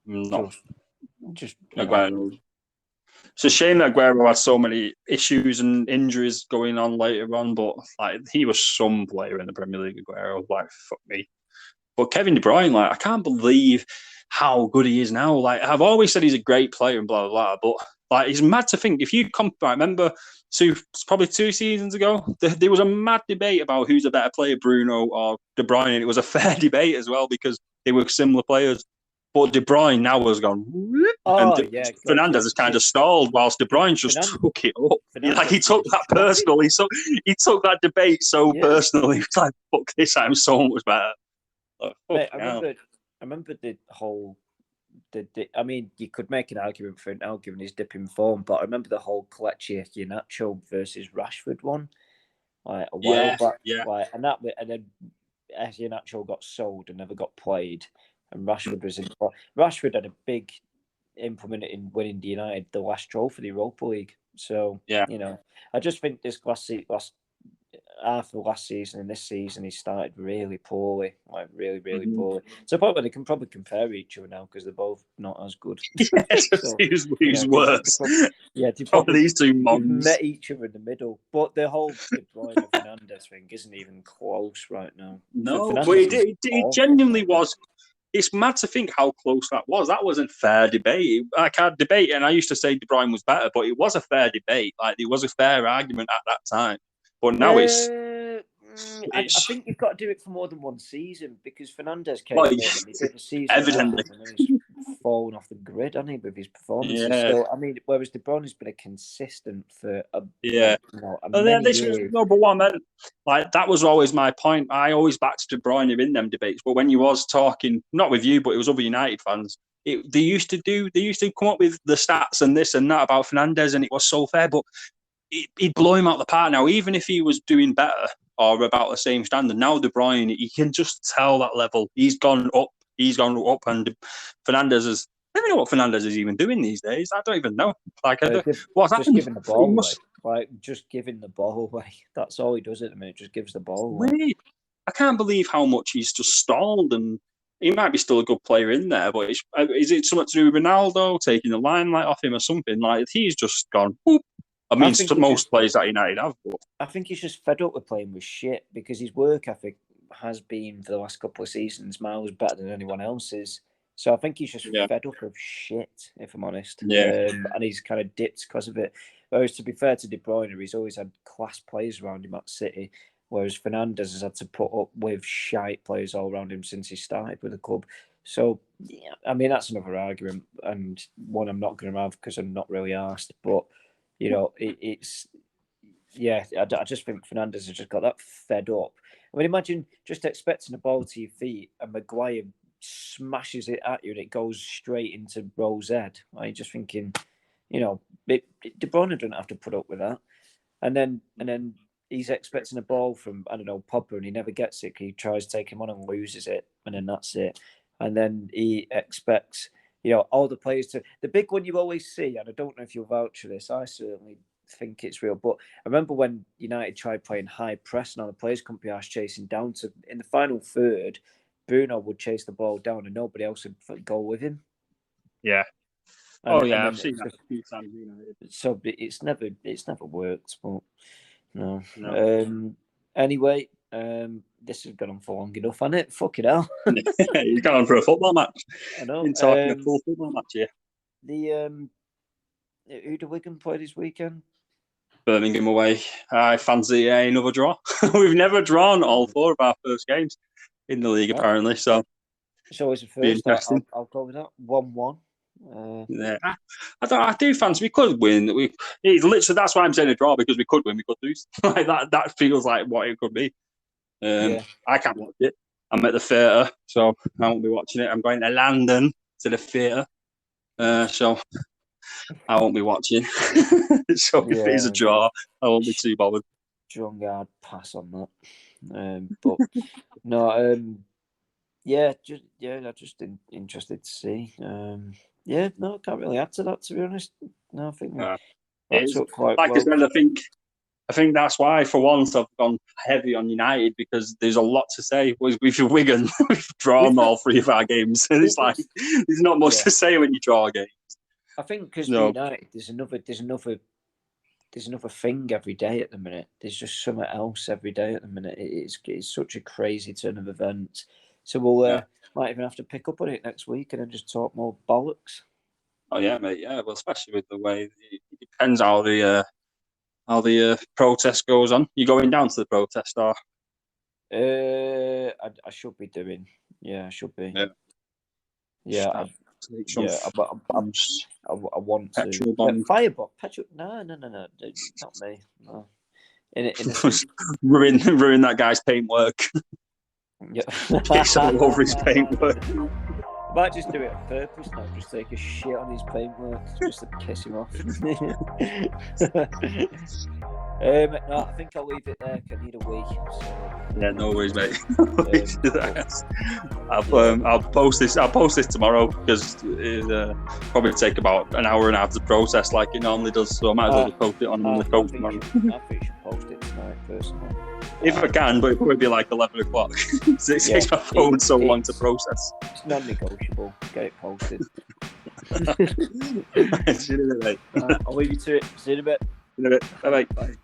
No, just Aguero. It's a shame that Aguero had so many issues and injuries going on later on, but like he was some player in the Premier League. Aguero, like fuck me. But Kevin De Bruyne, I can't believe how good he is now. Like I've always said, he's a great player and blah blah blah, but Like, it's mad to think if you compare. I remember probably 2 seasons ago, there was a mad debate about who's a better player, Bruno or De Bruyne, and it was a fair debate as well because they were similar players. But De Bruyne now has gone, whoop, and Oh yeah, God, Fernandez yeah. has kind of stalled, whilst De Bruyne just took it up. Like, he took that personally. So he took that debate so personally. He was like, "Fuck this! I'm so much better." Like, Mate, I remember the whole. I mean, you could make an argument for it now, given his dip in form, but I remember the whole Kelechi Iheanacho versus Rashford one, like a while back. Yeah. Like, and then Iheanacho got sold and never got played, and Rashford was in. Rashford had a big implement in winning the United the last trophy, the Europa League. So Yeah. I just think this last half of last season and this season he started really poorly, like really poorly. So probably they can probably compare each other now because they're both not as good. Yes, so, who's worse? They probably these two mongs met each other in the middle. But the whole De Bruyne Fernandez thing isn't even close right now. No, but it genuinely was. It's mad to think how close that was. That wasn't fair debate. I can't debate, and I used to say De Bruyne was better, but it was a fair debate. Like, it was a fair argument at that time. But now I think you've got to do it for more than one season because Fernandez came in and he did a season evidently, and then he's fallen off the grid, hasn't he, with his performances? Yeah. So I mean, whereas De Bruyne has been a consistent for many years. No, but what I meant, like, that was always my point. I always backed De Bruyne in them debates, but when you was talking, not with you, but it was other United fans. They used to come up with the stats and this and that about Fernandez, and it was so fair, but he'd blow him out the park now, even if he was doing better or about the same standard. Now De Bruyne, you can just tell that level. He's gone up, and Fernandez is. I don't even know what Fernandez is even doing these days. I don't even know. Like, what's happened? Giving the ball away. Like, just giving the ball away. That's all he does at the minute. Just gives the ball away. I can't believe how much he's just stalled, and he might be still a good player in there, but is it something to do with Ronaldo taking the limelight off him or something? Like, he's just gone, whoop. I mean, most players that United have. But I think he's just fed up with playing with shit because his work ethic has been, for the last couple of seasons, miles better than anyone else's. So I think he's just fed up of shit, if I'm honest. And he's kind of dipped because of it. Whereas, to be fair to De Bruyne, he's always had class players around him at City. Whereas Fernandez has had to put up with shite players all around him since he started with the club. So, yeah, I mean, that's another argument, and one I'm not going to have because I'm not really asked. But it's I just think Fernandez has just got that fed up. I mean, imagine just expecting a ball to your feet and Maguire smashes it at you and it goes straight into Rowe's head. I'm just thinking, De Bruyne doesn't have to put up with that. And then he's expecting a ball from, I don't know, Pogba, and he never gets it. He tries to take him on and loses it, and then that's it. And then he expects, all the players to. The big one you always see, and I don't know if you'll vouch for this, I certainly think it's real, but I remember when United tried playing high press, and all the players couldn't be asked chasing down to, in the final third, Bruno would chase the ball down and nobody else would go with him. Yeah. I've seen that a few times. So it's never worked, but no. Anyway, this has gone on for long enough, hasn't it? Fucking hell. You've gone on for a football match. I know. Been talking a full football match here. Who do Wigan play this weekend? Birmingham away. I fancy another draw. We've never drawn all 4 of our first games in the league, apparently. So it's always a first. I'll go with that. 1-1. I do fancy we could win. It's literally, that's why I'm saying a draw, because we could win, we could lose. Like that feels like what it could be. I can't watch it. I'm at the theatre, so I won't be watching it. I'm going to London to the theatre, so I won't be watching. So if it is a draw, I won't be too bothered. Strong hard pass on that. But no, I'm just interested to see. No, I can't really add to that, to be honest. No, I think that's quite like well. I said, I think that's why, for once, I've gone heavy on United, because there's a lot to say. With Wigan, we've drawn all 3 of our games, and it's like there's not much to say when you draw a game. I think because United, there's another thing every day at the minute. There's just something else every day at the minute. It's such a crazy turn of events. So we'll might even have to pick up on it next week and then just talk more bollocks. Oh yeah, mate. Yeah, well, especially with the way it depends how the protest goes on. You going down to the protest or? I should be doing. Yeah, I should be. Yeah. Yeah, Take some, I want to. petrol bomb. Firebox, petrol. No, not me. No. Innocent. ruin that guy's paintwork. Yeah. Piss all over his paintwork. I might just do it on purpose now. Just take a shit on his paintwork just to piss him off. No, I think I'll leave it there. I need a wee. So, yeah, no worries, mate. I'll post this. I'll post this tomorrow because it'll probably take about an hour and a half to process, like it normally does. So I might as well post it on the coach tomorrow. I think you should post it tonight, personally. If I can, but it would be like 11 o'clock. It takes my phone so long to process. It's non-negotiable. Get it posted. See you in a bit, mate. I'll leave you to it. See you in a bit. In a bit. Bye.